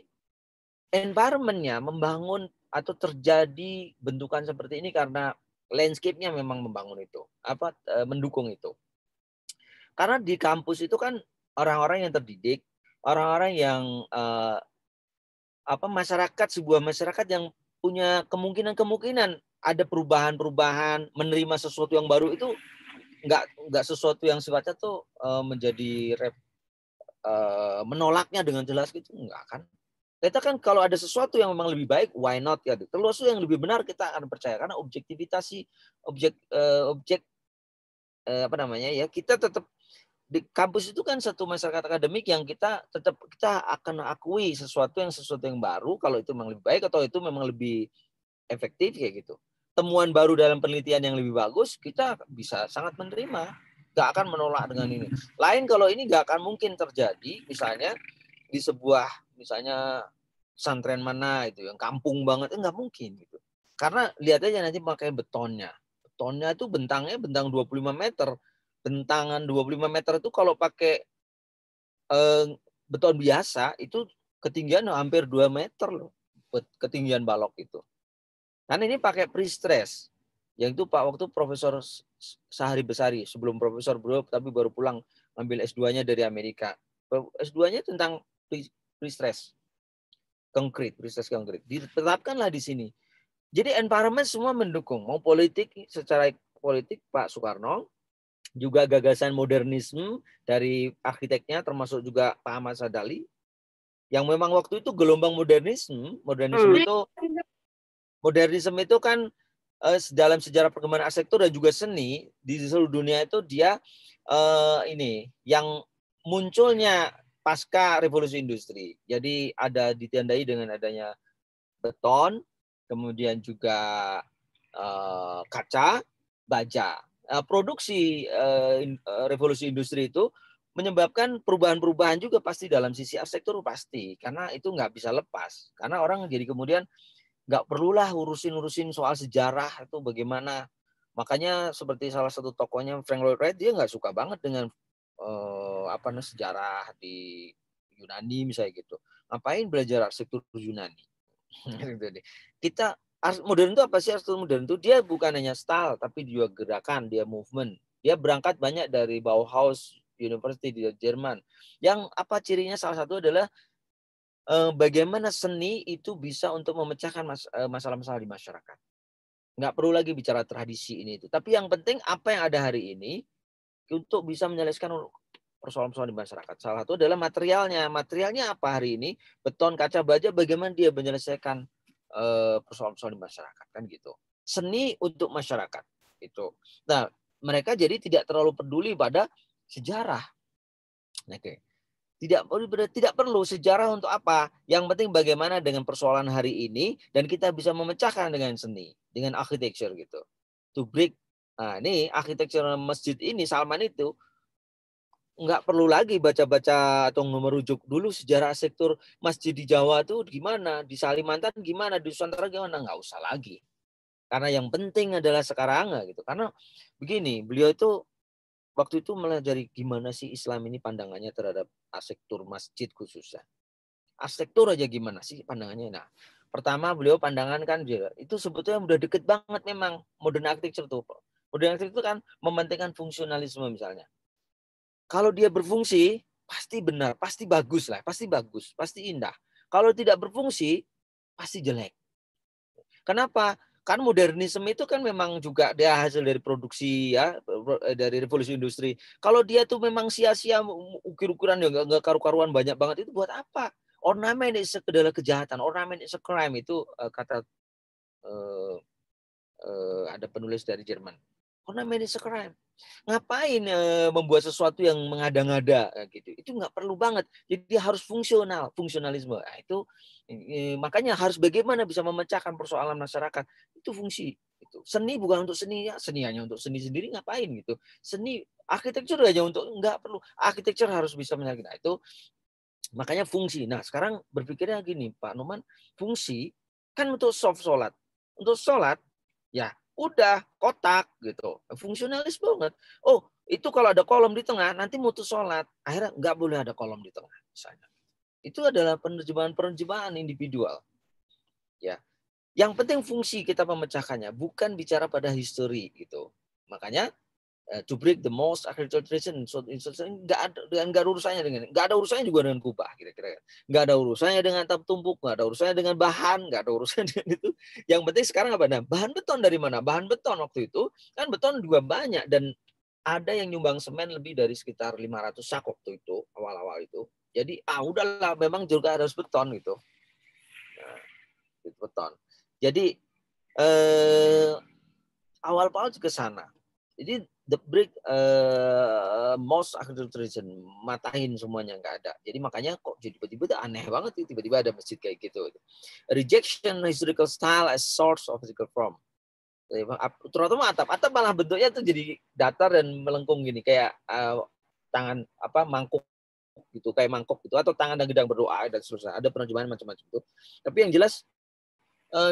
environment-nya membangun atau terjadi bentukan seperti ini karena landscape-nya memang membangun itu, mendukung itu. Karena di kampus itu kan orang-orang yang terdidik, orang-orang yang sebuah masyarakat yang punya kemungkinan ada perubahan-perubahan, menerima sesuatu yang baru itu nggak sesuatu yang sifatnya tuh menjadi menolaknya dengan jelas gitu, enggak kan. Kita kan kalau ada sesuatu yang memang lebih baik, why not ya? Terus yang lebih benar kita akan percaya karena objektivitas kita tetap di kampus itu kan satu masyarakat akademik yang kita akan akui sesuatu yang baru kalau itu memang lebih baik atau itu memang lebih efektif kayak gitu. Temuan baru dalam penelitian yang lebih bagus kita bisa sangat menerima, nggak akan menolak dengan ini. Lain kalau ini nggak akan mungkin terjadi, misalnya di sebuah misalnya pesantren mana itu yang kampung banget, nggak mungkin gitu. Karena lihat aja nanti pakai betonnya itu bentang 25 meter. Bentangan 25 meter itu kalau pakai beton biasa itu ketinggian hampir 2 meter loh. Ketinggian balok itu. Karena ini pakai pre-stress. Yang itu Pak waktu Profesor Sahari Besari, sebelum Profesor beliau tapi baru pulang ambil S2-nya dari Amerika. S2-nya tentang pre-stress konkret, pre-stress konkret. Ditetapkanlah di sini. Jadi environment semua mendukung. Mau secara politik Pak Soekarno, juga gagasan modernisme dari arsiteknya termasuk juga Pak Ahmad Sadali yang memang waktu itu gelombang modernisme itu kan dalam sejarah perkembangan arsitektur dan juga seni di seluruh dunia itu dia yang munculnya pasca revolusi industri. Jadi ada ditandai dengan adanya beton, kemudian juga kaca, baja. Produksi revolusi industri itu menyebabkan perubahan-perubahan juga pasti dalam sisi arsitektur pasti, karena itu nggak bisa lepas. Karena orang jadi kemudian nggak perlulah urusin soal sejarah itu bagaimana. Makanya seperti salah satu tokohnya Frank Lloyd Wright, dia nggak suka banget dengan sejarah di Yunani misalnya gitu. Ngapain belajar arsitektur Yunani? Kita modern itu apa sih? Arsitektur modern itu dia bukan hanya style tapi juga gerakan, dia movement. Dia berangkat banyak dari Bauhaus University di Jerman. Yang apa cirinya salah satu adalah bagaimana seni itu bisa untuk memecahkan masalah-masalah di masyarakat. Nggak perlu lagi bicara tradisi ini itu. Tapi yang penting apa yang ada hari ini untuk bisa menyelesaikan persoalan-persoalan di masyarakat. Salah satu adalah materialnya. Materialnya apa hari ini? Beton, kaca, baja, bagaimana dia menyelesaikan persoalan-persoalan di masyarakat kan gitu. Seni untuk masyarakat itu. Nah, mereka jadi tidak terlalu peduli pada sejarah. Oke. Tidak perlu sejarah untuk apa. Yang penting bagaimana dengan persoalan hari ini dan kita bisa memecahkan dengan seni, dengan architecture gitu. To break. Nah, ini architecture masjid ini Salman itu nggak perlu lagi baca-baca atau merujuk dulu sejarah arsitektur masjid di Jawa tuh gimana, di Kalimantan gimana, di Nusantara gimana, nggak usah lagi. Karena yang penting adalah sekarang gitu. Karena begini, beliau itu waktu itu melajari gimana sih Islam ini pandangannya terhadap arsitektur masjid khususnya. Arsitektur aja gimana sih pandangannya. Nah, pertama beliau pandangan kan itu sebetulnya udah deket banget memang modern architecture tuh. Modern architecture itu kan mementingkan fungsionalisme misalnya. Kalau dia berfungsi, pasti benar, pasti bagus lah, pasti indah. Kalau tidak berfungsi, pasti jelek. Kenapa? Kan modernisme itu kan memang juga dia hasil dari produksi ya, dari revolusi industri. Kalau dia tuh memang sia-sia ukir-ukuran yang nggak karu-karuan banyak banget, itu buat apa? Ornamen itu adalah kejahatan, ornamen is a crime, itu kata ada penulis dari Jerman. Ornamen is a crime. Ngapain membuat sesuatu yang mengada-ngada gitu? Itu nggak perlu banget. Jadi dia harus fungsional, fungsionalisme. Nah, itu makanya harus bagaimana bisa memecahkan persoalan masyarakat. Itu fungsi. Itu. Seni bukan untuk seni, ya. Seni hanya untuk seni sendiri ngapain gitu. Seni arsitektur aja untuk nggak perlu. Arsitektur harus bisa menyalurkan. Nah, itu makanya fungsi. Nah, sekarang berpikirnya gini, Pak Numan, fungsi kan untuk sholat. Untuk sholat, ya udah kotak gitu, fungsionalis banget. Oh, itu kalau ada kolom di tengah nanti mutu sholat, akhirnya nggak boleh ada kolom di tengah misalnya. Itu adalah penerjemahan individual. Ya, yang penting fungsi kita memecahkannya, bukan bicara pada history gitu. Makanya to break the most architectural tradition, nggak ada urusannya juga dengan kubah kira-kira, nggak ada urusannya dengan atap tumpuk, nggak ada urusannya dengan bahan, nggak ada urusannya dengan itu. Yang penting sekarang apa? Nah, bahan beton dari mana? Bahan beton waktu itu kan beton juga banyak dan ada yang nyumbang semen lebih dari sekitar 500 sak waktu itu awal-awal itu. Jadi udahlah memang juga harus beton gitu. Nah, beton. Jadi awal-awal ke sana. Jadi the break most architectural tradition, matahin semuanya nggak ada. Jadi makanya kok jadi tiba-tiba aneh banget tiba-tiba ada masjid kayak gitu. Rejection historical style as source of physical form. Terutama atap malah bentuknya tuh jadi datar dan melengkung gini kayak tangan mangkuk gitu, kayak mangkuk gitu, atau tangan dan gedang berdoa dan seterusnya. Ada penerjemahan macam-macam itu. Tapi yang jelas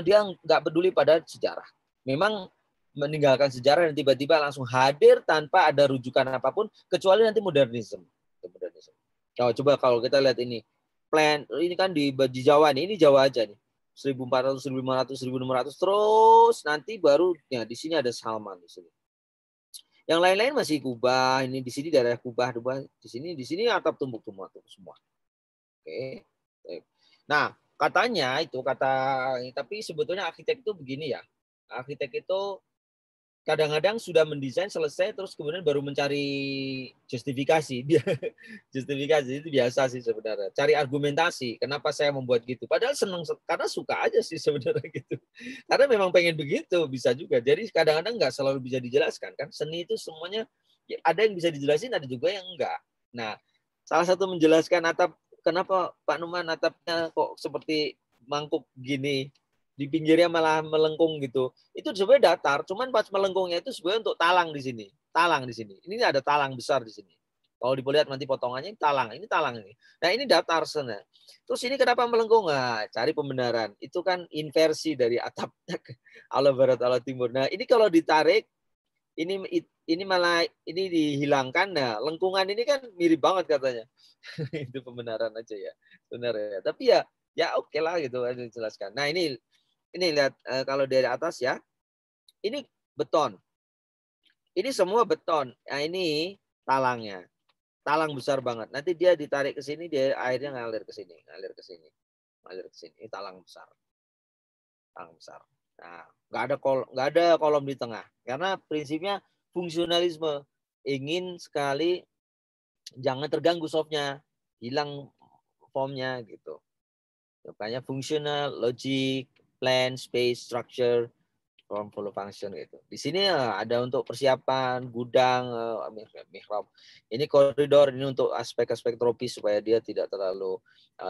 dia nggak peduli pada sejarah. Memang meninggalkan sejarah dan tiba-tiba langsung hadir tanpa ada rujukan apapun kecuali nanti modernisme. Coba kalau kita lihat ini plan ini kan di Jawa nih, ini Jawa aja nih. 1400, 1500, 1600 terus nanti baru ya di sini ada Salman di sini. Yang lain-lain masih Kubah, ini di sini daerah Kubah, di sini atap tumpuk semua. Oke. Nah, katanya itu tapi sebetulnya arsitek itu begini ya. Arsitek itu kadang-kadang sudah mendesain selesai terus kemudian baru mencari justifikasi. Justifikasi itu biasa sih sebenarnya. Cari argumentasi kenapa saya membuat gitu. Padahal senang karena suka aja sih sebenarnya gitu. Karena memang pengen begitu bisa juga. Jadi kadang-kadang nggak selalu bisa dijelaskan kan. Seni itu semuanya ada yang bisa dijelasin, ada juga yang enggak. Nah, salah satu menjelaskan atap, kenapa Pak Numan atapnya kok seperti mangkuk gini, di pinggirnya malah melengkung gitu. Itu sebenarnya datar, cuman pas melengkungnya itu sebenarnya untuk talang di sini. Talang di sini. Ini ada talang besar di sini. Kalau dilihat nanti potongannya talang, ini talang ini. Nah, ini datar sana. Terus ini kenapa melengkung? Nah, cari pembenaran. Itu kan inversi dari atapnya ke ala barat ala timur. Nah, ini kalau ditarik ini malah ini dihilangkan. Nah, lengkungan ini kan mirip banget katanya. Itu pembenaran aja ya. Benar ya. Tapi ya oke lah gitu dijelaskan. Nah, ini lihat kalau dari atas ya. Ini beton. Ini semua beton. Nah, ini talangnya. Talang besar banget. Nanti dia ditarik ke sini, dia airnya ngalir ke sini, ngalir ke sini. Ini talang besar. Talang besar. Nah, nggak ada kolom di tengah. Karena prinsipnya fungsionalisme. Ingin sekali jangan terganggu softnya, hilang formnya gitu. Makanya fungsional, logic, plan, space, structure, form, follow, function gitu. Di sini ada untuk persiapan gudang, mihrab. Ini koridor, ini untuk aspek-aspek tropis supaya dia tidak terlalu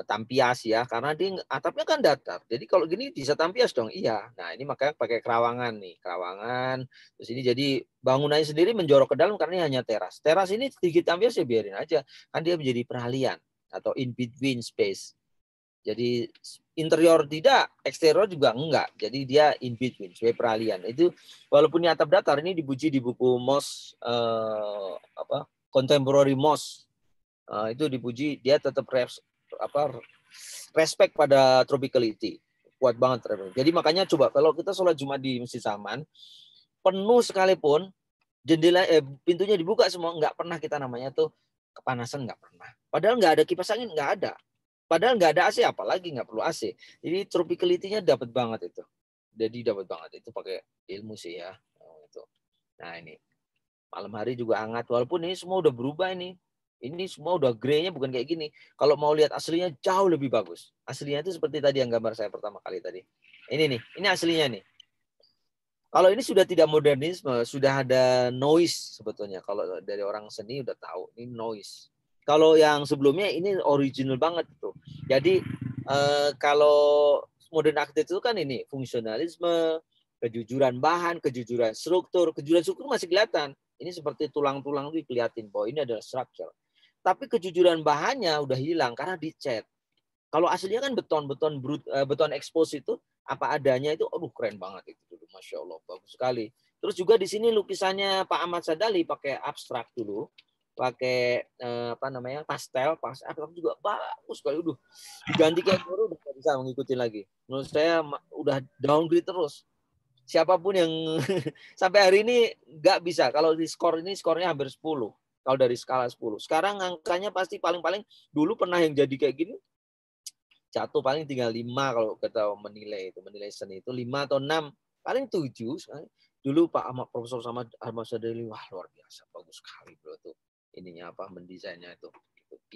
tampias ya, karena dia atapnya kan datar. Jadi kalau gini bisa tampias dong, iya. Nah ini makanya pakai kerawangan nih, kerawangan. Terus ini jadi bangunannya sendiri menjorok ke dalam karena ini hanya teras. Teras ini sedikit tampias ya biarin aja, kan dia menjadi peralihan atau in between space. Jadi interior tidak, eksterior juga enggak. Jadi dia in between, sebagai peralihan. Itu walaupun ini atap datar, ini dipuji di buku Moss Contemporary Moss. Itu dipuji, dia tetap respect pada tropicality. Kuat banget. Jadi makanya coba kalau kita sholat Jumat di Masjid Salman, penuh sekalipun pintunya dibuka semua, nggak pernah kita namanya tuh kepanasan, nggak pernah. Padahal nggak ada kipas angin, nggak ada. Padahal nggak ada AC, apalagi nggak perlu AC. Jadi tropicality-nya dapat banget itu. Jadi dapat banget itu pakai ilmu sih ya. Itu. Nah ini malam hari juga hangat. Walaupun ini semua udah berubah ini. Ini semua udah grey-nya bukan kayak gini. Kalau mau lihat aslinya jauh lebih bagus. Aslinya itu seperti tadi yang gambar saya pertama kali tadi. Ini nih, ini aslinya nih. Kalau ini sudah tidak modernisme, sudah ada noise sebetulnya. Kalau dari orang seni udah tahu ini noise. Kalau yang sebelumnya ini original banget tuh. Jadi kalau modern architecture itu kan ini fungsionalisme, kejujuran bahan, kejujuran struktur masih kelihatan. Ini seperti tulang-tulang itu kelihatan bahwa ini adalah structure. Tapi kejujuran bahannya udah hilang karena dicat. Kalau aslinya kan beton expose itu apa adanya itu, aduh keren banget itu dulu, masya Allah, bagus sekali. Terus juga di sini lukisannya Pak Ahmad Sadali pakai abstrak dulu, pakai pastel juga bagus sekali. Udah diganti kayak baru udah bisa mengikuti lagi. Menurut saya udah downgrade terus. Siapapun yang sampai hari ini nggak bisa. Kalau di skornya hampir 10. Kalau dari skala 10. Sekarang angkanya pasti paling-paling dulu pernah yang jadi kayak gini. Jatuh paling tinggal 5 kalau kita menilai seni itu 5 atau 6, paling 7. Dulu Pak Ahmad Profesor sama Ahmad Sadali, wah luar biasa, bagus sekali bro tuh ininya mendesainnya itu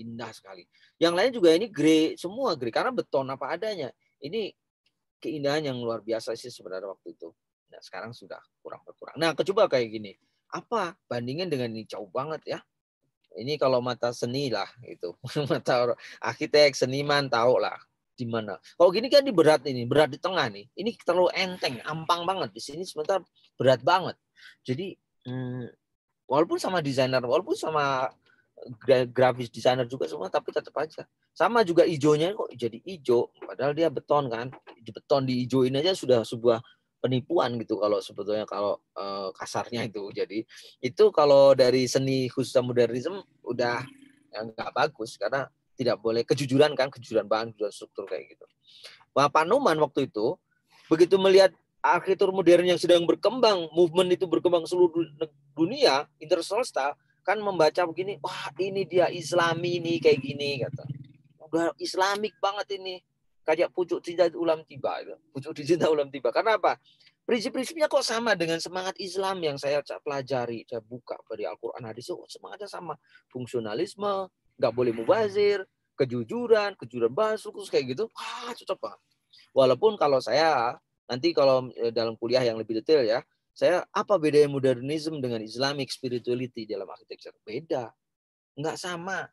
indah sekali. Yang lain juga ini grey semua, grey karena beton apa adanya. Ini keindahan yang luar biasa sih sebenarnya waktu itu. Nah sekarang sudah kurang berkurang. Nah coba kayak gini, apa bandingin dengan ini jauh banget ya. Ini kalau mata seni lah itu, mata arsitek, seniman tahu lah di mana. Kalau gini kan berat di tengah nih. Ini terlalu enteng, ampang banget. Di sini sebentar berat banget. Jadi walaupun sama desainer, walaupun sama grafis desainer juga semua, tapi tetap aja. Sama juga hijaunya kok jadi hijau, padahal dia beton kan. Beton dihijauin aja sudah sebuah penipuan gitu kalau sebetulnya kalau kasarnya itu. Jadi itu kalau dari seni khususnya modernisme udah nggak bagus karena tidak boleh kejujuran bahan, kejujuran struktur kayak gitu. Pak Numan waktu itu begitu melihat arsitektur modern yang sedang berkembang, movement itu berkembang seluruh dunia, international style, kan membaca begini, wah ini dia Islami nih kayak gini kata. Udah Islamik banget ini. Kayak pucuk cinta ulam tiba. Pucuk cinta ulam tiba. Karena apa? Prinsip-prinsipnya kok sama dengan semangat Islam yang saya pelajari. Saya buka dari Al-Quran hadis. Semangatnya sama. Fungsionalisme, nggak boleh mubazir, kejujuran bahas, kayak gitu. Wah, cocok banget. Walaupun kalau saya, nanti kalau dalam kuliah yang lebih detail ya, saya apa bedanya modernisme dengan Islamic spirituality dalam arsitektur? Beda. Nggak sama.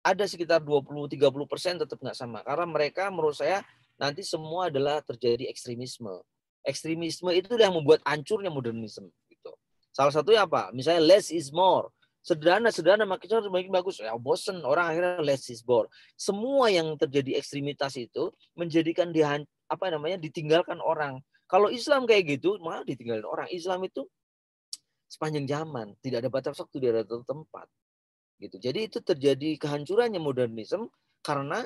Ada sekitar 20-30% tetap nggak sama. Karena mereka menurut saya nanti semua adalah terjadi ekstremisme. Ekstremisme itu yang membuat hancurnya modernisme. Gitu. Salah satunya apa? Misalnya less is more. Sederhana makin bagus. Ya bosen orang akhirnya less is more. Semua yang terjadi ekstremitas itu menjadikan ditinggalkan orang. Kalau Islam kayak gitu, malah ditinggalin orang. Islam itu sepanjang zaman tidak ada batas waktu, tidak ada tempat. Gitu. Jadi itu terjadi kehancurannya modernisme karena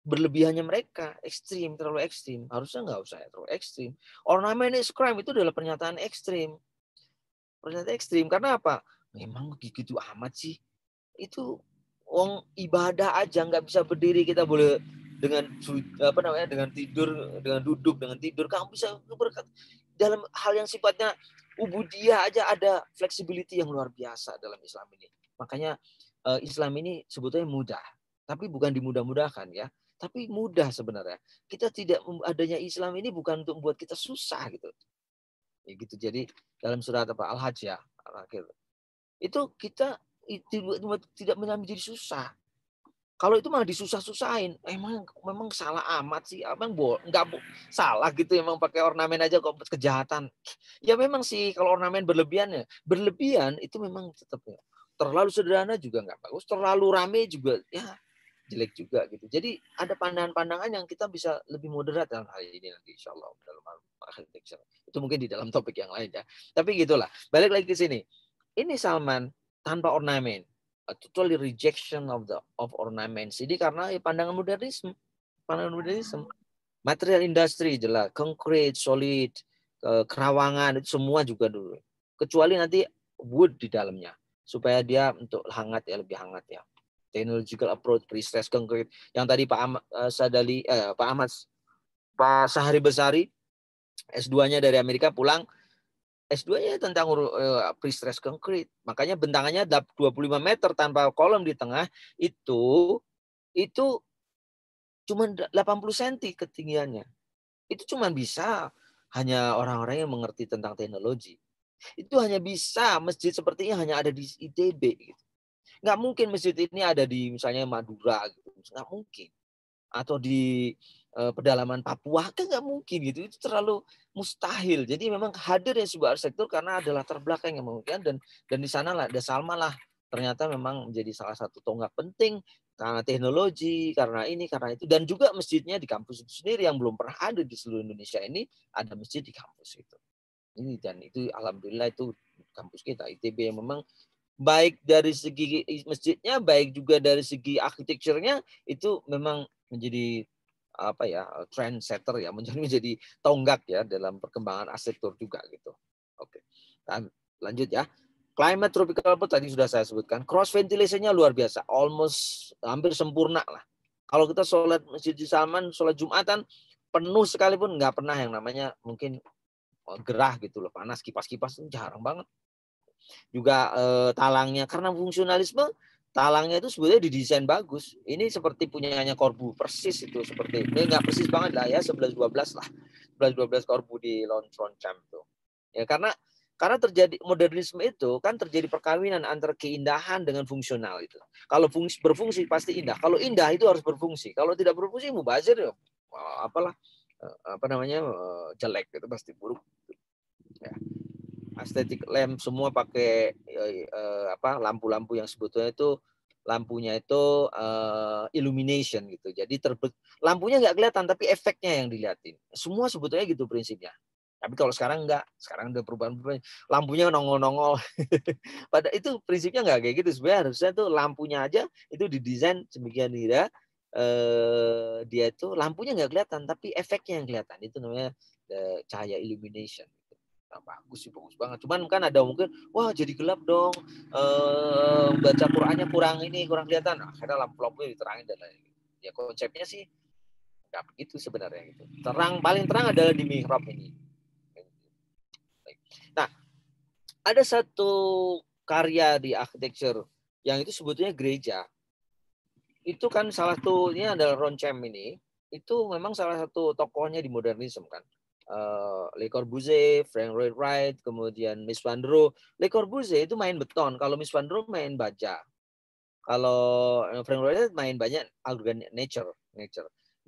berlebihannya mereka ekstrim, terlalu ekstrim. Harusnya nggak usah terlalu ekstrim. Ornamen is crime itu adalah pernyataan ekstrim. Pernyataan ekstrim karena apa? Memang gitu amat sih. Itu ibadah aja nggak bisa berdiri, kita boleh dengan dengan duduk dengan tidur. Kamu bisa berkat dalam hal yang sifatnya ubudiyah aja ada flexibility yang luar biasa dalam Islam ini. Makanya Islam ini sebetulnya mudah, tapi bukan dimudah-mudahkan ya, tapi mudah sebenarnya. Kita tidak adanya Islam ini bukan untuk membuat kita susah gitu. Ya gitu. Jadi dalam surat Al-Hajj ya, itu kita tidak menjadi susah. Kalau itu malah disusah-susahin, memang salah amat sih, nggak salah gitu, emang pakai ornamen aja kok kejahatan. Ya memang sih kalau ornamen berlebihan itu memang tetap terlalu sederhana juga nggak bagus, terlalu rame juga ya jelek juga gitu. Jadi ada pandangan-pandangan yang kita bisa lebih moderat dalam hal ini nanti insya Allah dalam architecture. Itu mungkin di dalam topik yang lain ya. Tapi gitulah. Balik lagi ke sini. Ini Salman tanpa ornamen, a totally rejection of ornaments. Ini karena pandangan modernisme, material industry jelas, concrete, solid, kerawangan itu semua juga dulu. Kecuali nanti wood di dalamnya supaya dia untuk hangat ya, lebih hangat ya. Technological approach, pre-stress concrete. Yang tadi Pak Sahari Besari S2-nya dari Amerika pulang, S2-nya tentang pre-stress concrete. Makanya bentangannya 25 meter tanpa kolom di tengah itu cuma 80 cm ketinggiannya. Itu cuma bisa hanya orang-orang yang mengerti tentang teknologi. Itu hanya bisa masjid seperti ini hanya ada di ITB gitu. Nggak mungkin masjid ini ada di misalnya Madura gitu. Nggak mungkin. Atau di pedalaman Papua kan nggak mungkin gitu. Itu terlalu mustahil. Jadi memang hadirnya sebuah arsitektur karena adalah terbelakang yang memungkinkan dan di sana lah ada Salman lah ternyata memang menjadi salah satu tonggak penting karena teknologi, karena ini, karena itu dan juga masjidnya di kampus itu sendiri yang belum pernah ada di seluruh Indonesia ini ada masjid di kampus itu. Ini dan itu alhamdulillah itu kampus kita ITB yang memang baik dari segi masjidnya, baik juga dari segi arsitekturnya itu memang menjadi apa ya trendsetter ya, menjadi tonggak ya dalam perkembangan arsitektur juga gitu. Oke, dan lanjut ya. Climate tropical pun tadi sudah saya sebutkan. Cross ventilation-nya luar biasa, almost hampir sempurna lah. Kalau kita sholat Masjid Salman, sholat Jumatan penuh sekalipun nggak pernah yang namanya mungkin gerah gitu loh, panas kipas-kipas itu jarang banget. Juga talangnya karena fungsionalisme talangnya itu sebetulnya didesain bagus. Ini seperti punyanya Korbu persis itu seperti ini nggak persis banget lah ya 11-12 lah 11-12 Korbu di Roncam itu. Ya karena terjadi modernisme itu kan terjadi perkawinan antara keindahan dengan fungsional itu. Kalau berfungsi pasti indah. Kalau indah itu harus berfungsi. Kalau tidak berfungsi mubazir ya jelek itu pasti buruk. Ya. Aesthetic lamp semua pakai lampu-lampu yang sebetulnya itu lampunya itu illumination gitu. Jadi lampunya nggak kelihatan tapi efeknya yang dilihatin. Semua sebetulnya gitu prinsipnya. Tapi kalau sekarang enggak, sekarang udah perubahan lampunya nongol-nongol. Pada itu prinsipnya enggak kayak gitu. Sebenarnya harusnya tuh lampunya aja itu didesain sedemikian rupa dia itu lampunya nggak kelihatan tapi efeknya yang kelihatan. Itu namanya cahaya illumination. Nah, bagus sih, bagus banget. Cuman kan ada mungkin, wah jadi gelap dong. Baca Qur'annya kurang kelihatan. Nah, karena lampu-lampunya diterangin dan lain-lain. Ya konsepnya sih nggak begitu sebenarnya gitu. Paling terang adalah di mihrab ini. Nah, ada satu karya di arsitektur yang itu sebetulnya gereja. Itu kan salah satunya adalah Roncam ini. Itu memang salah satu tokohnya di modernisme kan. Le Corbusier, Frank Lloyd Wright, kemudian Mies van der Rohe. Le Corbusier itu main beton, kalau Mies van der Rohe main baja. Kalau Frank Lloyd Wright main banyak organic nature.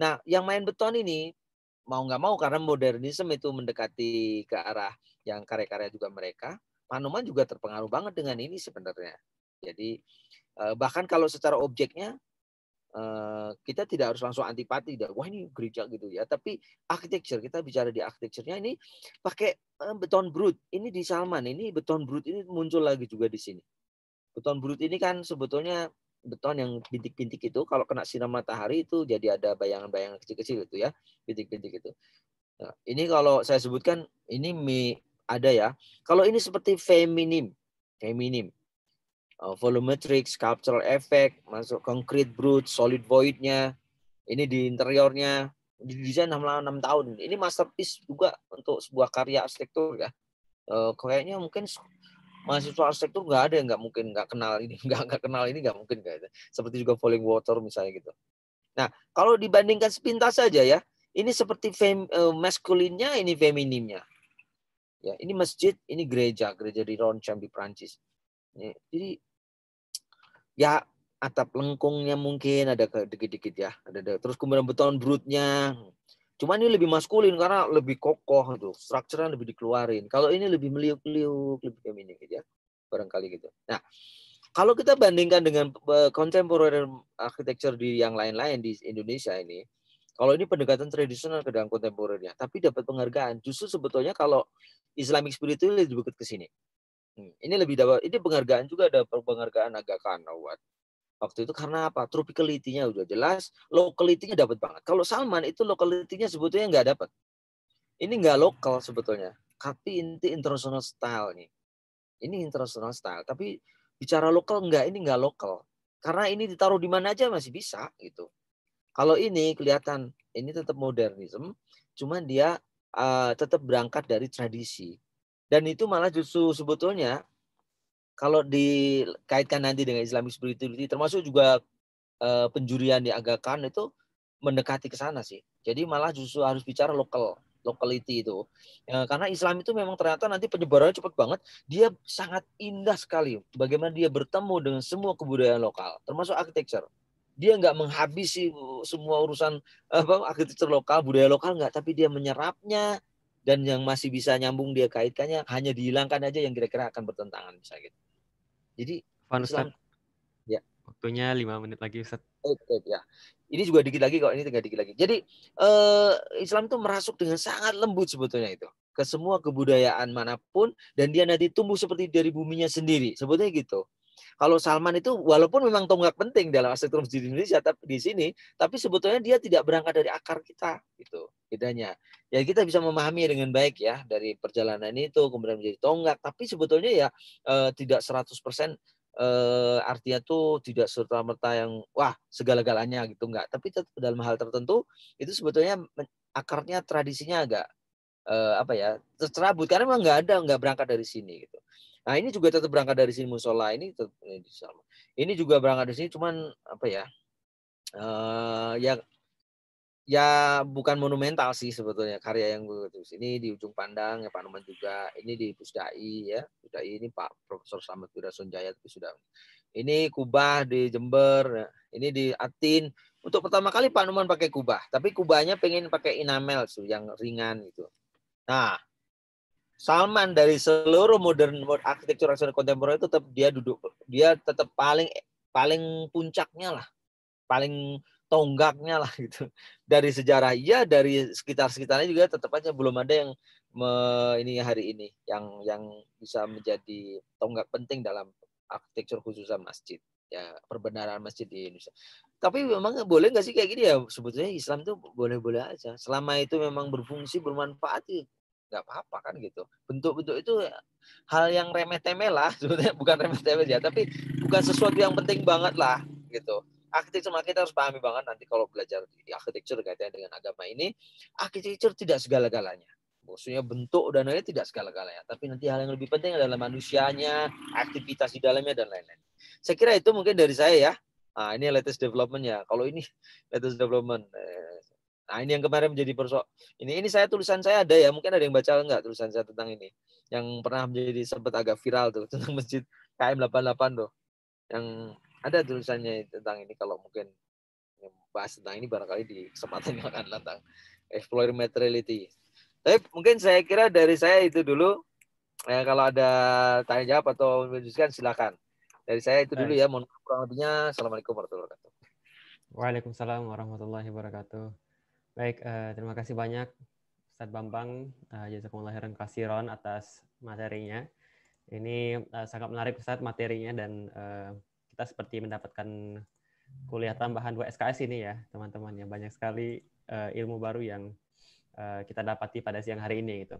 Nah, yang main beton ini mau nggak mau karena modernisme itu mendekati ke arah yang karya-karya juga mereka, Panuman juga terpengaruh banget dengan ini sebenarnya. Jadi bahkan kalau secara objeknya kita tidak harus langsung antipati, wah ini gereja gitu ya. Tapi arsitektur, kita bicara di arsitekturnya ini pakai beton brut. Ini di Salman, ini beton brut ini muncul lagi juga di sini. Beton brut ini kan sebetulnya beton yang bintik-bintik itu kalau kena sinar matahari itu jadi ada bayangan-bayangan kecil-kecil itu ya, bintik-bintik itu. Nah, ini kalau saya sebutkan ini ada ya. Kalau ini seperti feminim, volumetric, sculptural effect, masuk concrete brut, solid void-nya. Ini di interiornya didesain 6 tahun. Ini masterpiece juga untuk sebuah karya arsitektur ya. Kayaknya mungkin mahasiswa arsitektur nggak ada yang nggak kenal ini, nggak kenal ini nggak mungkin kayaknya. Seperti juga Falling Water misalnya gitu. Nah, kalau dibandingkan sepintas saja ya, ini seperti maskulinnya, ini feminimnya. Ya, ini masjid, ini gereja di Roncam di Prancis. Jadi ya atap lengkungnya mungkin ada dikit-dikit ya, ada terus kemudian beton brutnya. Cuma ini lebih maskulin karena lebih kokoh itu, strukturnya lebih dikeluarin. Kalau ini lebih meliuk-liuk, lebih feminin gitu ya, barangkali gitu. Nah, Kalau kita bandingkan dengan contemporary architecture di yang lain-lain di Indonesia ini, kalau ini pendekatan tradisional ke dalam kontemporernya, tapi dapat penghargaan. Justru sebetulnya kalau Islamic Spirit itu lebih dekat ke sini. Ini lebih dapat, ini penghargaan juga, ada penghargaan Aga Khan Award. Waktu itu karena apa? Tropicality-nya udah jelas, locality-nya dapat banget. Kalau Salman itu locality-nya sebetulnya nggak dapat. Ini nggak lokal sebetulnya, tapi inti international style nih. Ini international style, tapi bicara lokal enggak, ini enggak lokal. Karena ini ditaruh di mana aja masih bisa gitu. Kalau ini kelihatan ini tetap modernisme, cuman dia tetap berangkat dari tradisi. Dan itu malah justru sebetulnya kalau dikaitkan nanti dengan Islamic spirituality, termasuk juga penjurian di Aga Khan itu mendekati ke sana sih. Jadi malah justru harus bicara locality itu. Karena Islam itu memang ternyata nanti penyebarannya cepat banget. Dia sangat indah sekali. Bagaimana dia bertemu dengan semua kebudayaan lokal, termasuk architecture. Dia nggak menghabisi semua urusan architecture lokal, budaya lokal nggak, tapi dia menyerapnya, dan yang masih bisa nyambung dia kaitkannya hanya dihilangkan aja yang kira-kira akan bertentangan bisa gitu. Jadi Islam ya. Waktunya 5 menit lagi, Ustaz. Ya. Ini juga dikit lagi kok, ini tinggal dikit lagi. Jadi Islam itu merasuk dengan sangat lembut sebetulnya itu ke semua kebudayaan manapun, dan dia nanti tumbuh seperti dari buminya sendiri. Sebetulnya gitu. Kalau Salman itu walaupun memang tonggak penting dalam arsitektur masjid di Indonesia, tapi di sini, tapi sebetulnya dia tidak berangkat dari akar kita, gitu bedanya. Ya kita bisa memahami dengan baik ya dari perjalanan itu kemudian menjadi tonggak, tapi sebetulnya ya tidak 100% artinya tuh tidak serta-merta yang wah segala-galanya gitu, enggak, tapi tetap dalam hal tertentu itu sebetulnya akarnya tradisinya agak tercerabut karena memang nggak berangkat dari sini gitu. Nah ini juga tetap berangkat dari sini musola ini tetap ini juga berangkat dari sini, cuman apa ya ya bukan monumental sih sebetulnya karya yang gue tulis. Ini di Ujung Pandang ya Pak Numan juga, ini di Pusdai ya, Pusdai ini Pak Profesor Slamet Wirasonjaya itu sudah. Ini kubah di Jember, ini di Atin. Untuk pertama kali Pak Numan pakai kubah, tapi kubahnya pengen pakai enamel tuh yang ringan gitu. Nah, Salman dari seluruh modern arsitektur kontemporer itu tetap dia tetap paling puncaknya lah, paling tonggaknya lah gitu. Dari sejarah iya, dari sekitarnya juga tetap aja belum ada yang ini hari ini yang bisa menjadi tonggak penting dalam arsitektur khususnya masjid ya, perbenaran masjid di Indonesia. Tapi memang boleh nggak sih kayak gini ya? Sebetulnya Islam itu boleh-boleh aja selama itu memang berfungsi bermanfaat, nggak apa-apa kan gitu. Bentuk-bentuk itu hal yang remeh-temeh lah sebetulnya, bukan remeh-temeh ya, tapi bukan sesuatu yang penting banget lah gitu. Arsitektur kita harus pahami banget nanti kalau belajar di arsitektur kaitannya dengan agama ini, arsitektur tidak segala-galanya. Maksudnya bentuk dan lain-lain tidak segala-galanya, tapi nanti hal yang lebih penting adalah manusianya, aktivitas di dalamnya dan lain-lain. Saya kira itu mungkin dari saya ya. Nah, ini latest development ya. Kalau ini latest development. Nah, ini yang kemarin menjadi ini saya tulisan saya ada ya, mungkin ada yang baca enggak tulisan saya tentang ini. Yang pernah menjadi sempat agak viral tuh tentang masjid KM 88 tuh. Yang ada tulisannya tentang ini, kalau mungkin bahas tentang ini barangkali di kesempatan yang akan datang. Exploring materiality. Tapi mungkin saya kira dari saya itu dulu. Kalau ada tanya jawab atau melanjutkan silakan. Dari saya itu dulu ya. Mohon kurang lebihnya. Assalamualaikum warahmatullahi wabarakatuh. Waalaikumsalam warahmatullahi wabarakatuh. Baik, terima kasih banyak Ustadz Bambang, jazakumullah khairan katsiran atas materinya. Ini sangat menarik Ustadz materinya, dan kita seperti mendapatkan kuliah tambahan 2 SKS ini ya teman-teman ya. Banyak sekali ilmu baru yang kita dapati pada siang hari ini gitu.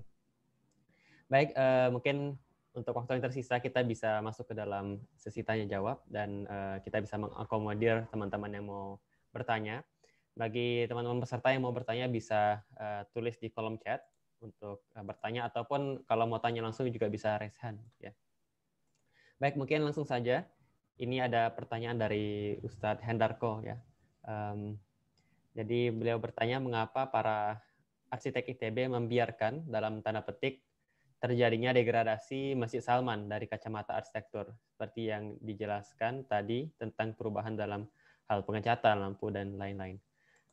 Baik, mungkin untuk waktu yang tersisa kita bisa masuk ke dalam sesi tanya jawab, dan kita bisa mengakomodir teman-teman yang mau bertanya. Bagi teman-teman peserta yang mau bertanya bisa tulis di kolom chat untuk bertanya, ataupun kalau mau tanya langsung juga bisa raise hand ya. Baik, mungkin langsung saja. Ini ada pertanyaan dari Ustadz Hendarko ya. Jadi beliau bertanya mengapa para arsitek ITB membiarkan dalam tanda petik terjadinya degradasi Masjid Salman dari kacamata arsitektur, seperti yang dijelaskan tadi tentang perubahan dalam hal pengecatan, lampu, dan lain-lain.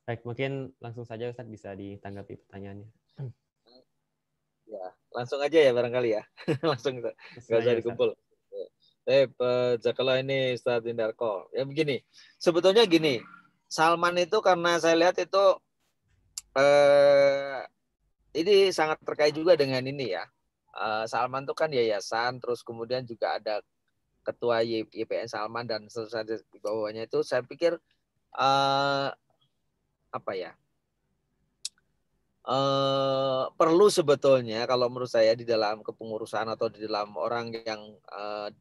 Baik, mungkin langsung saja Ustaz bisa ditanggapi pertanyaannya. Ya, langsung aja ya barangkali ya. Langsung nggak usah dikumpul. Jazakallah ini Ustaz Indarko. Ya begini, sebetulnya gini, Salman itu karena saya lihat itu ini sangat terkait juga dengan ini ya. Salman itu kan yayasan, terus kemudian juga ada ketua YPN Salman dan seterusnya di bawahnya itu. Saya pikir apa ya? Perlu sebetulnya kalau menurut saya di dalam kepengurusan atau di dalam orang yang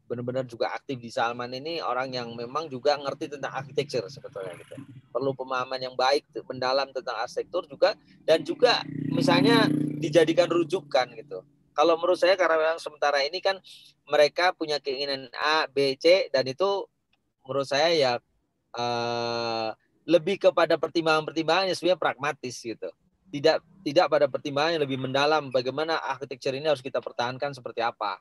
benar-benar juga aktif di Salman ini orang yang memang juga ngerti tentang arsitektur sebetulnya gitu. Perlu pemahaman yang baik mendalam tentang arsitektur juga dan juga misalnya dijadikan rujukan gitu. Kalau menurut saya karena yang sementara ini kan mereka punya keinginan A, B, C dan itu menurut saya ya lebih kepada pertimbangan-pertimbangan yang sebenarnya pragmatis gitu. Tidak pada pertimbangan yang lebih mendalam bagaimana arsitektur ini harus kita pertahankan seperti apa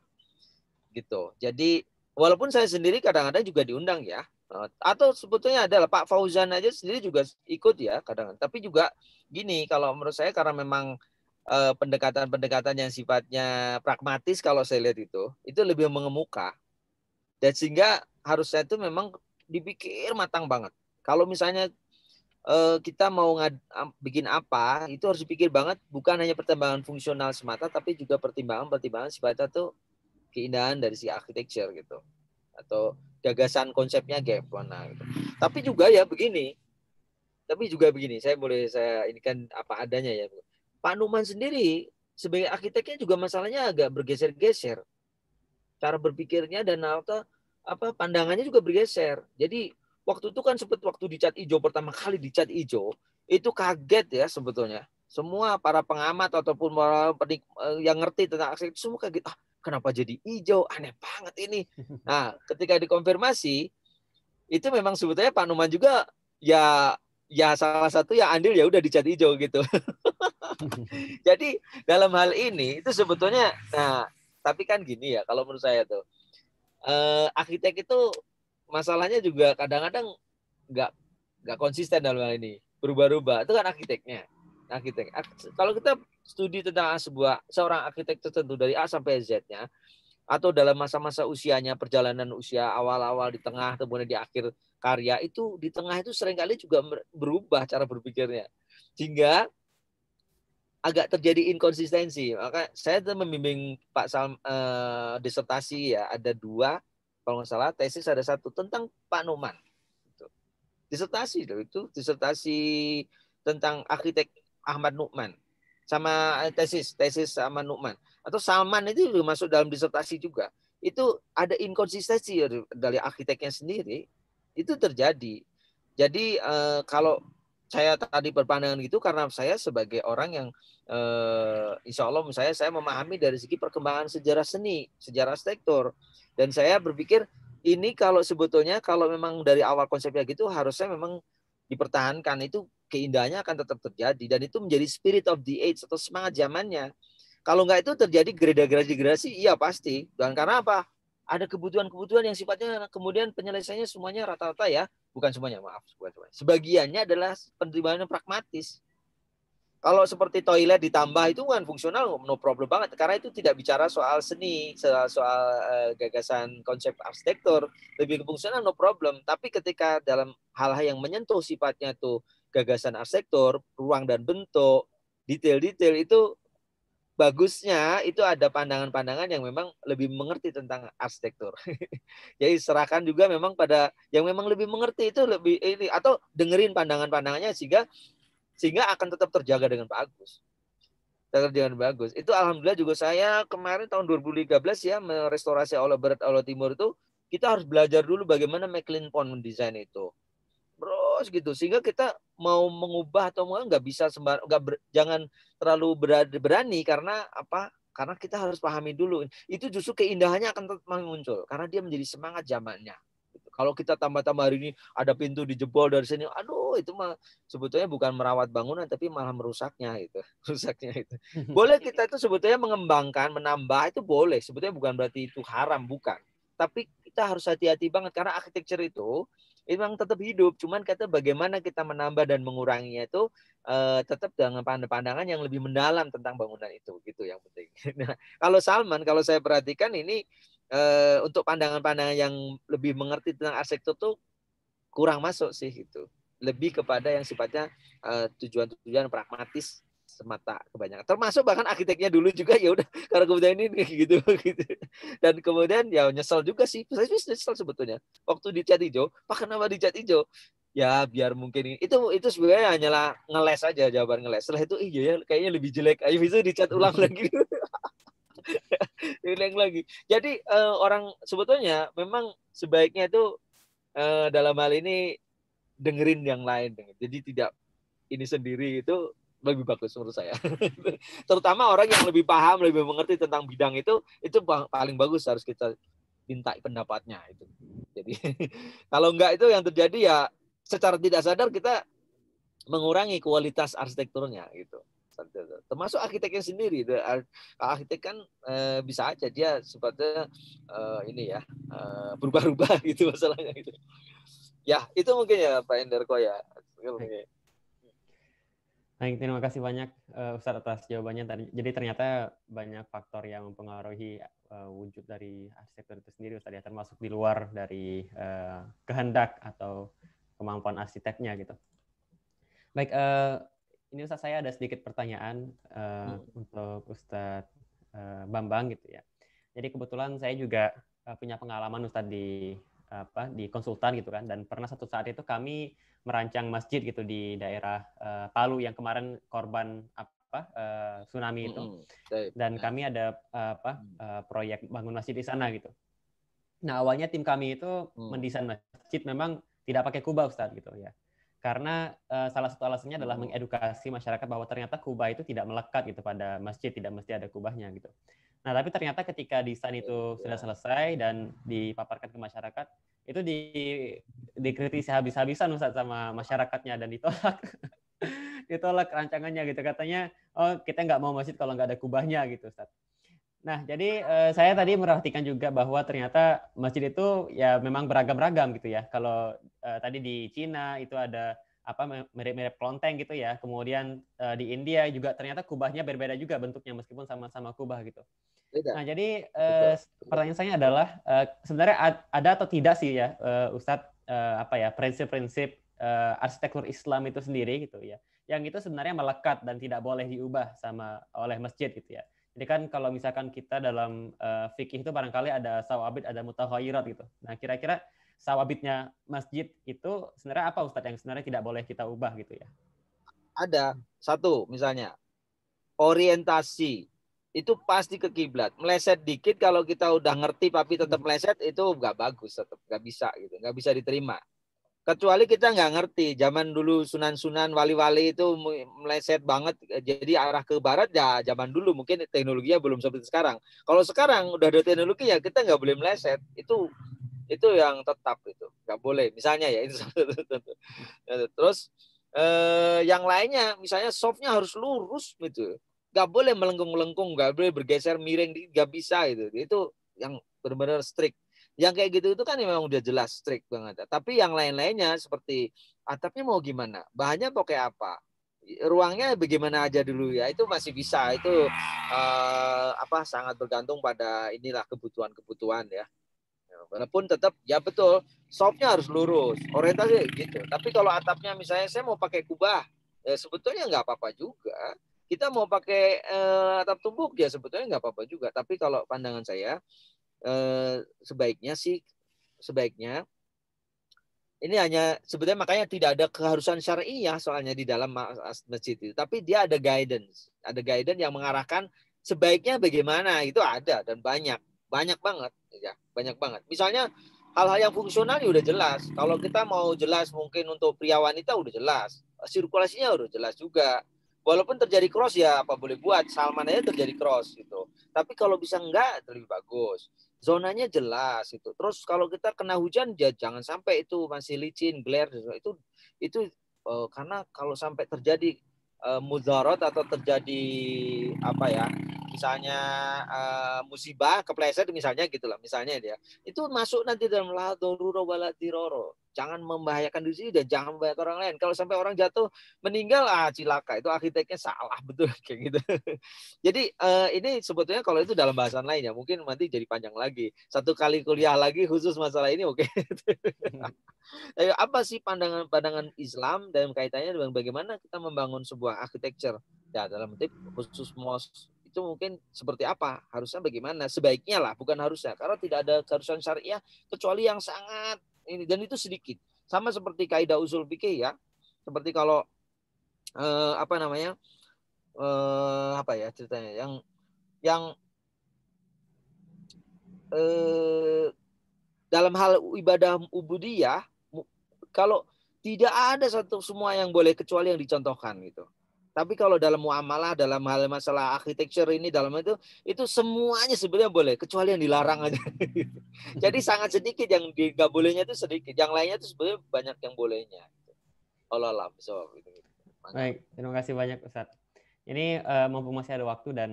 gitu. Jadi walaupun saya sendiri kadang-kadang juga diundang ya, atau sebetulnya adalah Pak Fauzan aja sendiri juga ikut ya kadang-kadang. Tapi juga gini, kalau menurut saya karena memang pendekatan-pendekatan yang sifatnya pragmatis kalau saya lihat itu lebih mengemuka dan sehingga harusnya itu memang dipikir matang banget. Kalau misalnya kita mau bikin apa itu harus dipikir banget, bukan hanya pertimbangan fungsional semata tapi juga pertimbangan sifatnya tuh keindahan dari si arsitektur gitu atau gagasan konsepnya gimana gitu. Tapi juga begini, saya ini kan apa adanya ya. Pak Numan sendiri sebagai arsiteknya juga masalahnya agak bergeser-geser. Cara berpikirnya dan pandangannya juga bergeser. Jadi waktu itu kan waktu dicat hijau pertama kali dicat hijau itu kaget ya sebetulnya. Semua para pengamat ataupun yang ngerti tentang arsitektur semua kaget. Kenapa jadi hijau? Aneh banget ini. Nah, ketika dikonfirmasi itu memang sebetulnya Pak Numan juga ya salah satu yang andil ya udah dicat hijau gitu. Jadi dalam hal ini itu sebetulnya tapi kan gini ya kalau menurut saya tuh arsitek itu masalahnya juga kadang-kadang nggak konsisten dalam hal ini, berubah-ubah. Itu kan arsiteknya. Kalau kita studi tentang seorang arsitek tertentu dari A sampai Z-nya, atau dalam masa-masa usianya, perjalanan usia awal-awal, di tengah, kemudian di akhir karya, itu di tengah itu seringkali juga berubah cara berpikirnya. Sehingga agak terjadi inkonsistensi. Maka saya membimbing Pak disertasi ya, ada 2, kalau nggak salah, tesis ada 1 tentang Pak Numan. Disertasi tentang arsitek Ahmad Nu'man sama tesis Ahmad Nu'man atau Salman itu juga masuk dalam disertasi juga. Itu ada inkonsistensi dari arsiteknya sendiri itu terjadi. Jadi kalau saya tadi berpandangan gitu karena saya sebagai orang yang insya Allah saya memahami dari segi perkembangan sejarah seni, sejarah arsitektur, dan saya berpikir ini kalau sebetulnya kalau memang dari awal konsepnya gitu harusnya memang dipertahankan, itu keindahannya akan tetap terjadi dan itu menjadi spirit of the age atau semangat zamannya. Kalau nggak itu terjadi gradasi, iya pasti. Dan karena apa? Ada kebutuhan-kebutuhan yang sifatnya kemudian penyelesaiannya semuanya rata-rata ya, bukan semuanya, maaf, sebagiannya adalah pertimbangan pragmatis. Kalau seperti toilet ditambah itu kan fungsional, no problem banget. Karena itu tidak bicara soal seni, soal gagasan konsep arsitektur, lebih ke fungsional no problem. Tapi ketika dalam hal-hal yang menyentuh sifatnya tuh gagasan arsitektur, ruang dan bentuk, detail-detail itu bagusnya itu ada pandangan-pandangan yang memang lebih mengerti tentang arsitektur. Jadi serahkan juga memang pada yang memang lebih mengerti itu lebih ini atau dengerin pandangan-pandangannya sehingga akan tetap terjaga dengan bagus. Itu alhamdulillah juga saya kemarin tahun 2013 ya merestorasi Aula Barat Aula Timur itu kita harus belajar dulu bagaimana McLean Pond mendesain itu. Terus gitu sehingga kita mau mengubah atau nggak bisa jangan terlalu berani karena apa? Karena kita harus pahami dulu. Itu justru keindahannya akan tetap muncul karena dia menjadi semangat zamannya. Kalau kita tambah-tambah hari ini ada pintu dijebol dari sini, aduh itu mah sebetulnya bukan merawat bangunan tapi malah merusaknya itu. Rusaknya itu. Boleh kita itu sebetulnya mengembangkan, menambah itu boleh. Sebetulnya bukan berarti itu haram, bukan. Tapi kita harus hati-hati banget karena arsitektur itu memang tetap hidup. Cuman kata bagaimana kita menambah dan menguranginya itu tetap dengan pandangan yang lebih mendalam tentang bangunan itu, gitu yang penting. Nah, kalau Salman, kalau saya perhatikan ini untuk pandangan-pandangan yang lebih mengerti tentang arsitektur tuh kurang masuk sih gitu. Lebih kepada yang sifatnya tujuan-tujuan pragmatis semata kebanyakan. Termasuk bahkan arsiteknya dulu juga ya udah karena kemudian ini gitu gitu. Dan kemudian ya nyesel juga sih. Saya nyesel sebetulnya. Waktu dicat hijau, Pak kenapa dicat hijau? Ya biar mungkin itu sebenarnya hanyalah ngeles aja, jawaban ngeles. Setelah itu iya ya kayaknya lebih jelek. Ayo bisa dicat ulang lagi. Diulang lagi. Jadi orang sebetulnya memang sebaiknya itu dalam hal ini dengerin yang lain. Jadi tidak ini sendiri itu lebih bagus menurut saya. Terutama orang yang lebih paham, lebih mengerti tentang bidang itu paling bagus harus kita minta pendapatnya itu. Jadi kalau enggak itu yang terjadi ya secara tidak sadar kita mengurangi kualitas arsitekturnya gitu. Termasuk arsiteknya sendiri. Arsitek kan bisa aja dia sebetulnya ini ya berubah-ubah gitu masalahnya gitu. Ya itu mungkin ya Pak Enderko ya. Baik, terima kasih banyak Ustadz atas jawabannya tadi. Jadi ternyata banyak faktor yang mempengaruhi wujud dari arsitektur itu sendiri, Ustadz ya, termasuk di luar dari kehendak atau kemampuan arsiteknya gitu. Baik, ini Ustadz saya ada sedikit pertanyaan untuk Ustadz Bambang gitu ya. Jadi kebetulan saya juga punya pengalaman Ustadz di konsultan gitu kan, dan pernah satu saat itu kami merancang masjid gitu di daerah Palu yang kemarin korban tsunami itu, dan kami ada proyek bangun masjid di sana gitu. Nah awalnya tim kami itu mendesain masjid memang tidak pakai kubah Ustadz gitu ya, karena salah satu alasannya adalah mengedukasi masyarakat bahwa ternyata kubah itu tidak melekat gitu pada masjid, tidak mesti ada kubahnya gitu. Nah tapi ternyata ketika desain itu sudah selesai dan dipaparkan ke masyarakat, itu dikritisi habis-habisan Ustadz sama masyarakatnya dan ditolak. Ditolak rancangannya gitu, katanya oh kita nggak mau masjid kalau nggak ada kubahnya gitu Ustadz. Nah jadi saya tadi merhatikan juga bahwa ternyata masjid itu ya memang beragam-ragam gitu ya. Kalau tadi di Cina itu ada mirip-mirip klonteng gitu ya. Kemudian di India juga ternyata kubahnya berbeda juga bentuknya meskipun sama-sama kubah gitu. Nah, jadi pertanyaan saya adalah sebenarnya ada atau tidak sih ya Ustadz prinsip-prinsip arsitektur Islam itu sendiri gitu ya, yang itu sebenarnya melekat dan tidak boleh diubah oleh masjid gitu ya. Jadi kan kalau misalkan kita dalam fikih itu barangkali ada sawabit, ada mutaghayyirat gitu. Nah, kira-kira sawabitnya masjid itu sebenarnya apa Ustadz yang sebenarnya tidak boleh kita ubah gitu ya? Ada satu misalnya orientasi itu pasti ke kiblat. Meleset dikit kalau kita udah ngerti tapi tetap meleset itu nggak bagus, tetap nggak bisa gitu, nggak bisa diterima. Kecuali kita nggak ngerti. Zaman dulu sunan-sunan wali-wali itu meleset banget, jadi arah ke barat ya zaman dulu mungkin teknologinya belum seperti sekarang. Kalau sekarang udah ada teknologi ya kita nggak boleh meleset. Itu yang tetap itu nggak boleh. Misalnya ya itu. Terus yang lainnya misalnya softnya harus lurus gitu. Nggak boleh melengkung-melengkung, nggak boleh bergeser miring, nggak bisa gitu. Itu yang benar-benar strict. Yang kayak gitu itu kan memang udah jelas strict banget. Tapi yang lain-lainnya seperti atapnya mau gimana, bahannya pakai apa, ruangnya bagaimana aja dulu ya, itu masih bisa. Itu sangat bergantung pada inilah kebutuhan-kebutuhan ya. Walaupun tetap ya betul softnya harus lurus, orientasi gitu. Tapi kalau atapnya misalnya saya mau pakai kubah, ya sebetulnya nggak apa-apa juga. Kita mau pakai atap tumpuk ya sebetulnya nggak apa-apa juga. Tapi kalau pandangan saya sebaiknya ini hanya sebetulnya makanya tidak ada keharusan syariah soalnya di dalam masjid itu. Tapi dia ada guidance yang mengarahkan sebaiknya bagaimana, itu ada dan banyak banget ya, banyak banget. Misalnya hal-hal yang fungsional ya udah jelas. Kalau kita mau jelas mungkin untuk pria wanita udah jelas. Sirkulasinya udah jelas juga. Walaupun terjadi cross ya apa boleh buat, Salman aja terjadi cross gitu. Tapi kalau bisa enggak lebih bagus. Zonanya jelas itu. Terus kalau kita kena hujan ya jangan sampai itu masih licin, glare itu karena kalau sampai terjadi mudarat atau terjadi misalnya musibah kepleset misalnya gitulah misalnya dia itu masuk nanti dalam la darura wala diroro, jangan membahayakan diri sendiri dan jangan membahayakan orang lain. Kalau sampai orang jatuh meninggal cilaka, itu arsiteknya salah betul kayak gitu. Jadi ini sebetulnya kalau itu dalam bahasan lain ya mungkin nanti jadi panjang lagi, satu kali kuliah lagi khusus masalah ini oke. Apa sih pandangan Islam dalam kaitannya dengan bagaimana kita membangun sebuah architecture ya dalam tip khusus mosque itu mungkin seperti apa, harusnya bagaimana, sebaiknya lah, bukan harusnya, karena tidak ada keharusan syariah kecuali yang sangat ini, dan itu sedikit. Sama seperti kaidah usul fikih ya, seperti kalau apa namanya apa ya ceritanya yang dalam hal ibadah ubudiyah, kalau tidak ada satu semua yang boleh kecuali yang dicontohkan gitu. Tapi kalau dalam muamalah, dalam hal masalah architecture ini, dalam itu semuanya sebenarnya boleh, kecuali yang dilarang aja. Jadi sangat sedikit yang nggak bolehnya itu sedikit, yang lainnya itu sebenarnya banyak yang bolehnya. Allah alam. Baik, terima kasih banyak Ustadz. Ini mumpung masih ada waktu dan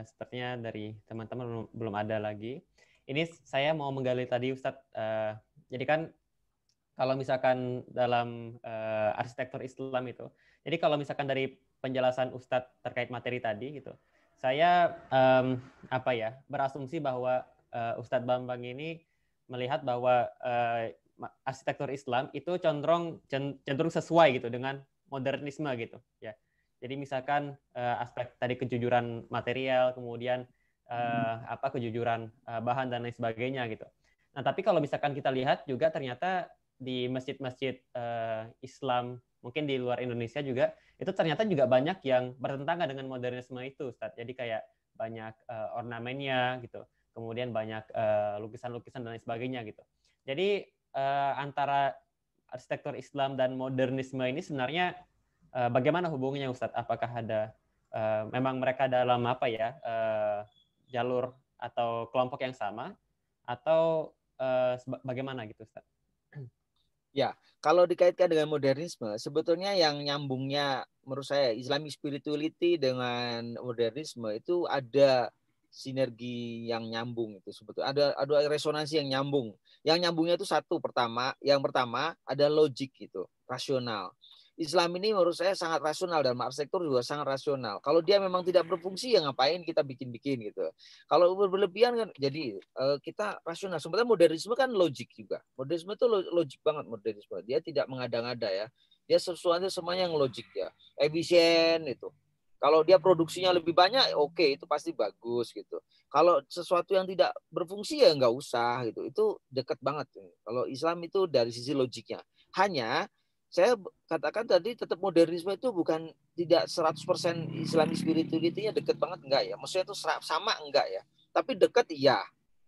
sepertinya dari teman-teman belum ada lagi. Ini saya mau menggali tadi Ustadz. Jadi kan kalau misalkan dalam arsitektur Islam itu, jadi kalau misalkan dari penjelasan Ustadz terkait materi tadi gitu, saya berasumsi bahwa Ustadz Bambang ini melihat bahwa arsitektur Islam itu cenderung sesuai gitu dengan modernisme gitu ya. Jadi misalkan aspek tadi kejujuran material, kemudian kejujuran bahan dan lain sebagainya gitu. Nah, tapi kalau misalkan kita lihat juga ternyata di masjid-masjid Islam mungkin di luar Indonesia juga itu ternyata juga banyak yang bertentangan dengan modernisme itu, Ustaz. Jadi kayak banyak ornamennya gitu, kemudian banyak lukisan-lukisan dan lain sebagainya gitu. Jadi antara arsitektur Islam dan modernisme ini sebenarnya bagaimana hubungannya, Ustaz? Apakah ada memang mereka dalam jalur atau kelompok yang sama atau bagaimana gitu, Ustaz? Ya, kalau dikaitkan dengan modernisme, sebetulnya yang nyambungnya menurut saya Islamic spirituality dengan modernisme itu ada sinergi yang nyambung itu sebetulnya. Ada resonansi yang nyambung. Yang nyambungnya itu yang pertama ada logik gitu, rasional. Islam ini menurut saya sangat rasional dan arsitektur juga sangat rasional. Kalau dia memang tidak berfungsi ya ngapain kita bikin-bikin gitu. Kalau berlebihan kan jadi kita rasional. Sebenarnya modernisme kan logik juga. Modernisme itu logik banget modernisme. Dia tidak mengada-ngada ya. Dia sesuatu semuanya yang logik ya. Efisien itu. Kalau dia produksinya lebih banyak, oke, itu pasti bagus gitu. Kalau sesuatu yang tidak berfungsi ya nggak usah gitu. Itu dekat banget. Kalau Islam itu dari sisi logiknya. Hanya saya katakan tadi tetap modernisme itu bukan tidak 100% Islamic spirituality-nya dekat banget enggak ya. Maksudnya itu sama enggak ya. Tapi dekat iya.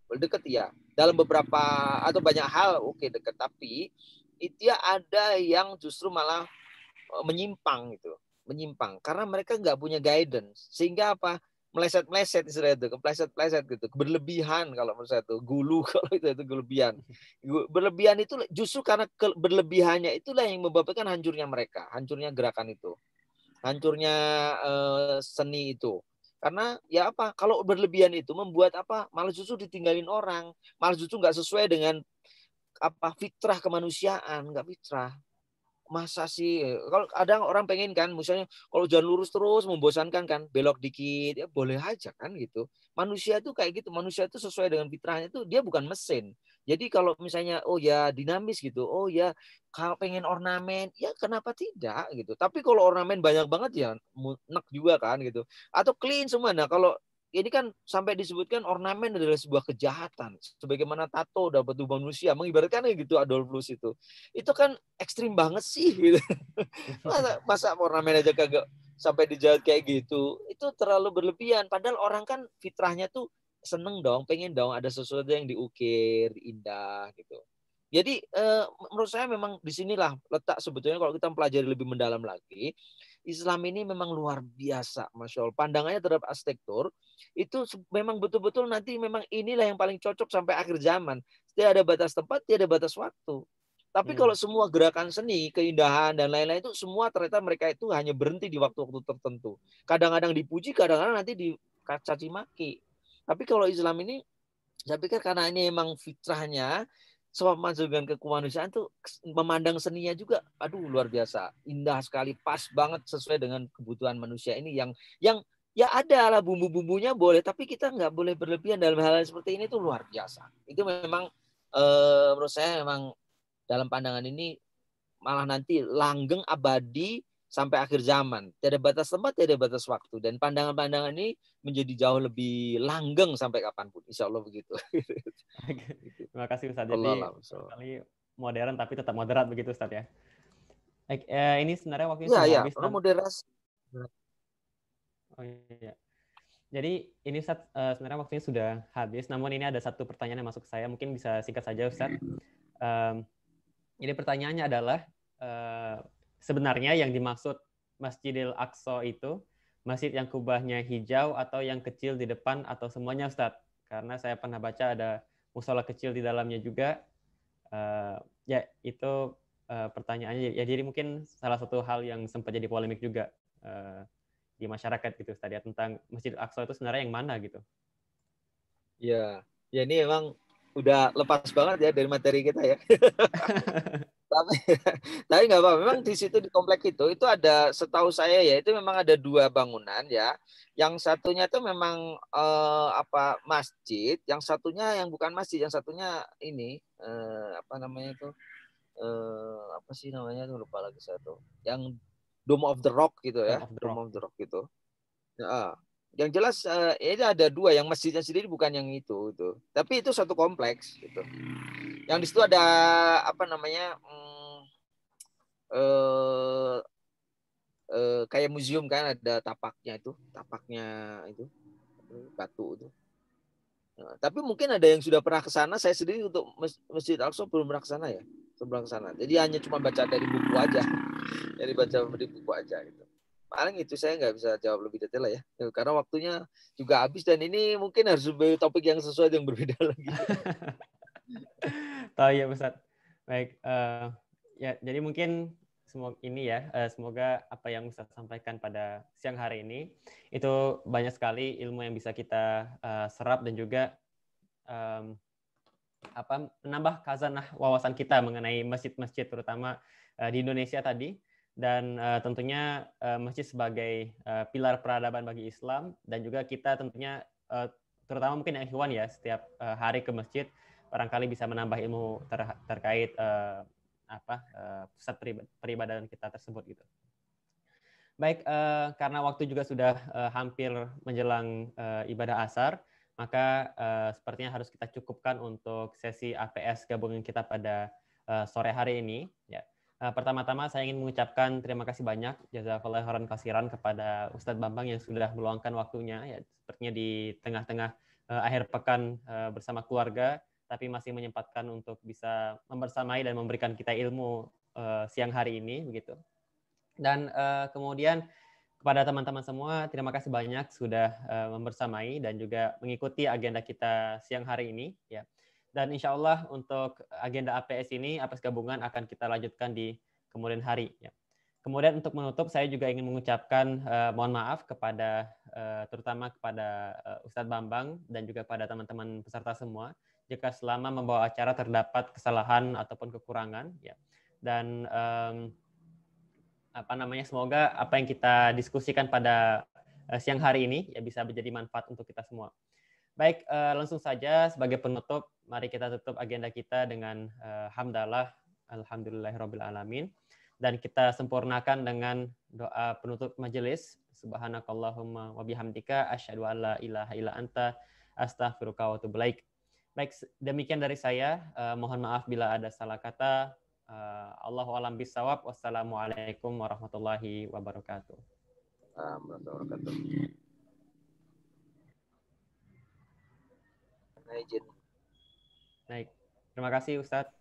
Dekat iya. Dalam beberapa atau banyak hal oke dekat, tapi itu ada yang justru malah menyimpang gitu. Menyimpang karena mereka nggak punya guidance. Sehingga apa? Meleset-meleset istilah itu, kepleset-pleset gitu, berlebihan kalau menurut saya itu, gulu kalau itu berlebihan. Berlebihan itu justru karena berlebihannya itulah yang menyebabkan hancurnya mereka, hancurnya gerakan itu, hancurnya seni itu. Karena ya apa? Kalau berlebihan itu membuat apa? Malah justru ditinggalin orang, malah justru nggak sesuai dengan apa fitrah kemanusiaan, nggak fitrah. Masa sih kalau ada orang pengen kan misalnya kalau jalan lurus terus membosankan kan belok dikit ya boleh aja kan gitu. Manusia itu kayak gitu, manusia itu sesuai dengan fitrahnya itu dia bukan mesin. Jadi kalau misalnya oh ya dinamis gitu, oh ya kalau pengen ornamen ya kenapa tidak gitu. Tapi kalau ornamen banyak banget ya nek juga kan gitu. Atau clean semua. Nah kalau ini kan sampai disebutkan ornamen adalah sebuah kejahatan. Sebagaimana tato dapat tubuh manusia. Mengibaratkan gitu Adolphus itu. Itu kan ekstrim banget sih. Gitu. Masa ornamen aja kagak sampai dijahat kayak gitu. Itu terlalu berlebihan. Padahal orang kan fitrahnya tuh seneng dong. Pengen dong ada sesuatu yang diukir, indah gitu. Jadi menurut saya memang disinilah letak sebetulnya kalau kita mempelajari lebih mendalam lagi. Islam ini memang luar biasa, Masya Allah. Pandangannya terhadap arsitektur itu memang betul-betul nanti memang inilah yang paling cocok sampai akhir zaman. Tidak ada batas tempat, tidak ada batas waktu. Tapi kalau semua gerakan seni, keindahan, dan lain-lain itu semua ternyata mereka itu hanya berhenti di waktu-waktu tertentu. Kadang-kadang dipuji, kadang-kadang nanti caci maki. Tapi kalau Islam ini, saya pikir karena ini emang fitrahnya, sama dengan kemanusiaan tuh memandang seninya juga, aduh luar biasa, indah sekali, pas banget sesuai dengan kebutuhan manusia ini yang ya ada lah bumbu-bumbunya boleh, tapi kita nggak boleh berlebihan dalam hal seperti ini tuh luar biasa. Itu memang menurut saya memang dalam pandangan ini malah nanti langgeng abadi sampai akhir zaman. Tidak ada batas tempat, tidak ada batas waktu. Dan pandangan-pandangan ini menjadi jauh lebih langgeng sampai kapanpun. Insya Allah begitu. Terima kasih Ustaz. Allah Jadi sekali modern tapi tetap moderat begitu Ustaz ya. Ini sebenarnya waktunya sudah habis. Iya, moderasi. Oh iya. Jadi ini Ustaz, sebenarnya waktunya sudah habis. Namun ini ada satu pertanyaan yang masuk ke saya. Mungkin bisa singkat saja Ustaz. Jadi pertanyaannya adalah sebenarnya yang dimaksud Masjidil Aqsa itu masjid yang kubahnya hijau atau yang kecil di depan atau semuanya Ustaz? Karena saya pernah baca ada musola kecil di dalamnya juga. Ya itu pertanyaannya. Ya, jadi mungkin salah satu hal yang sempat jadi polemik juga di masyarakat gitu Ustaz ya, tentang Masjidil Aqsa itu sebenarnya yang mana gitu. Ya ini emang udah lepas banget ya dari materi kita ya. tapi nggak apa. Memang di situ di komplek itu ada, setahu saya ya, itu memang ada 2 bangunan ya. Yang satunya itu memang masjid, yang satunya yang bukan masjid, yang satunya ini apa namanya itu apa sih namanya tuh, lupa lagi saya tuh. Yang Dome of the Rock gitu ya, Dome of the Rock gitu. Nah, yang jelas ini ada 2, yang masjidnya sendiri bukan yang itu. Tapi itu satu kompleks gitu. Yang di situ ada apa namanya kayak museum kan, ada tapaknya itu batu itu. Nah, tapi mungkin ada yang sudah pernah ke sana. Saya sendiri untuk Masjid Al-Aqsa belum pernah ke sana ya. Belum ke sana. Jadi hanya cuma baca dari buku aja. Jadi baca dari buku aja gitu. Paling itu saya nggak bisa jawab lebih detail lah ya. Karena waktunya juga habis dan ini mungkin harus topik yang sesuai yang berbeda lagi. Tahu ya Ustaz. Baik, ya jadi mungkin semoga apa yang Ustaz sampaikan pada siang hari ini itu banyak sekali ilmu yang bisa kita serap dan juga menambah khazanah wawasan kita mengenai masjid-masjid terutama di Indonesia tadi, dan tentunya masjid sebagai pilar peradaban bagi Islam, dan juga kita tentunya terutama mungkin yang ikhwan ya, setiap hari ke masjid barangkali bisa menambah ilmu terkait pusat peribadahan kita tersebut gitu. Baik, karena waktu juga sudah hampir menjelang ibadah asar, maka sepertinya harus kita cukupkan untuk sesi APS gabungan kita pada sore hari ini. Ya. Pertama-tama saya ingin mengucapkan terima kasih banyak, jazakallahu khairan katsiran, kepada Ustadz Bambang yang sudah meluangkan waktunya, ya, sepertinya di tengah-tengah akhir pekan bersama keluarga, tapi masih menyempatkan untuk bisa membersamai dan memberikan kita ilmu siang hari ini, begitu. Dan kemudian kepada teman-teman semua, terima kasih banyak sudah membersamai dan juga mengikuti agenda kita siang hari ini. Ya. Dan insya Allah untuk agenda APS ini, APS gabungan akan kita lanjutkan di kemudian hari. Ya. Kemudian untuk menutup, saya juga ingin mengucapkan mohon maaf kepada terutama kepada Ustadz Bambang dan juga kepada teman-teman peserta semua, jika selama membawa acara terdapat kesalahan ataupun kekurangan. Ya. Dan semoga apa yang kita diskusikan pada siang hari ini ya bisa menjadi manfaat untuk kita semua. Baik, langsung saja sebagai penutup, mari kita tutup agenda kita dengan hamdalah, alhamdulillahirabbil alamin, dan kita sempurnakan dengan doa penutup majelis. Subhanakallahumma wa bihamdika asyhadu an la ilaha illa anta astaghfiruka wa atubu ilaik. Baik, demikian dari saya. Mohon maaf bila ada salah kata. Allahu a'lam bishawab. Wassalamualaikum warahmatullahi wabarakatuh. Baik. Terima kasih Ustadz.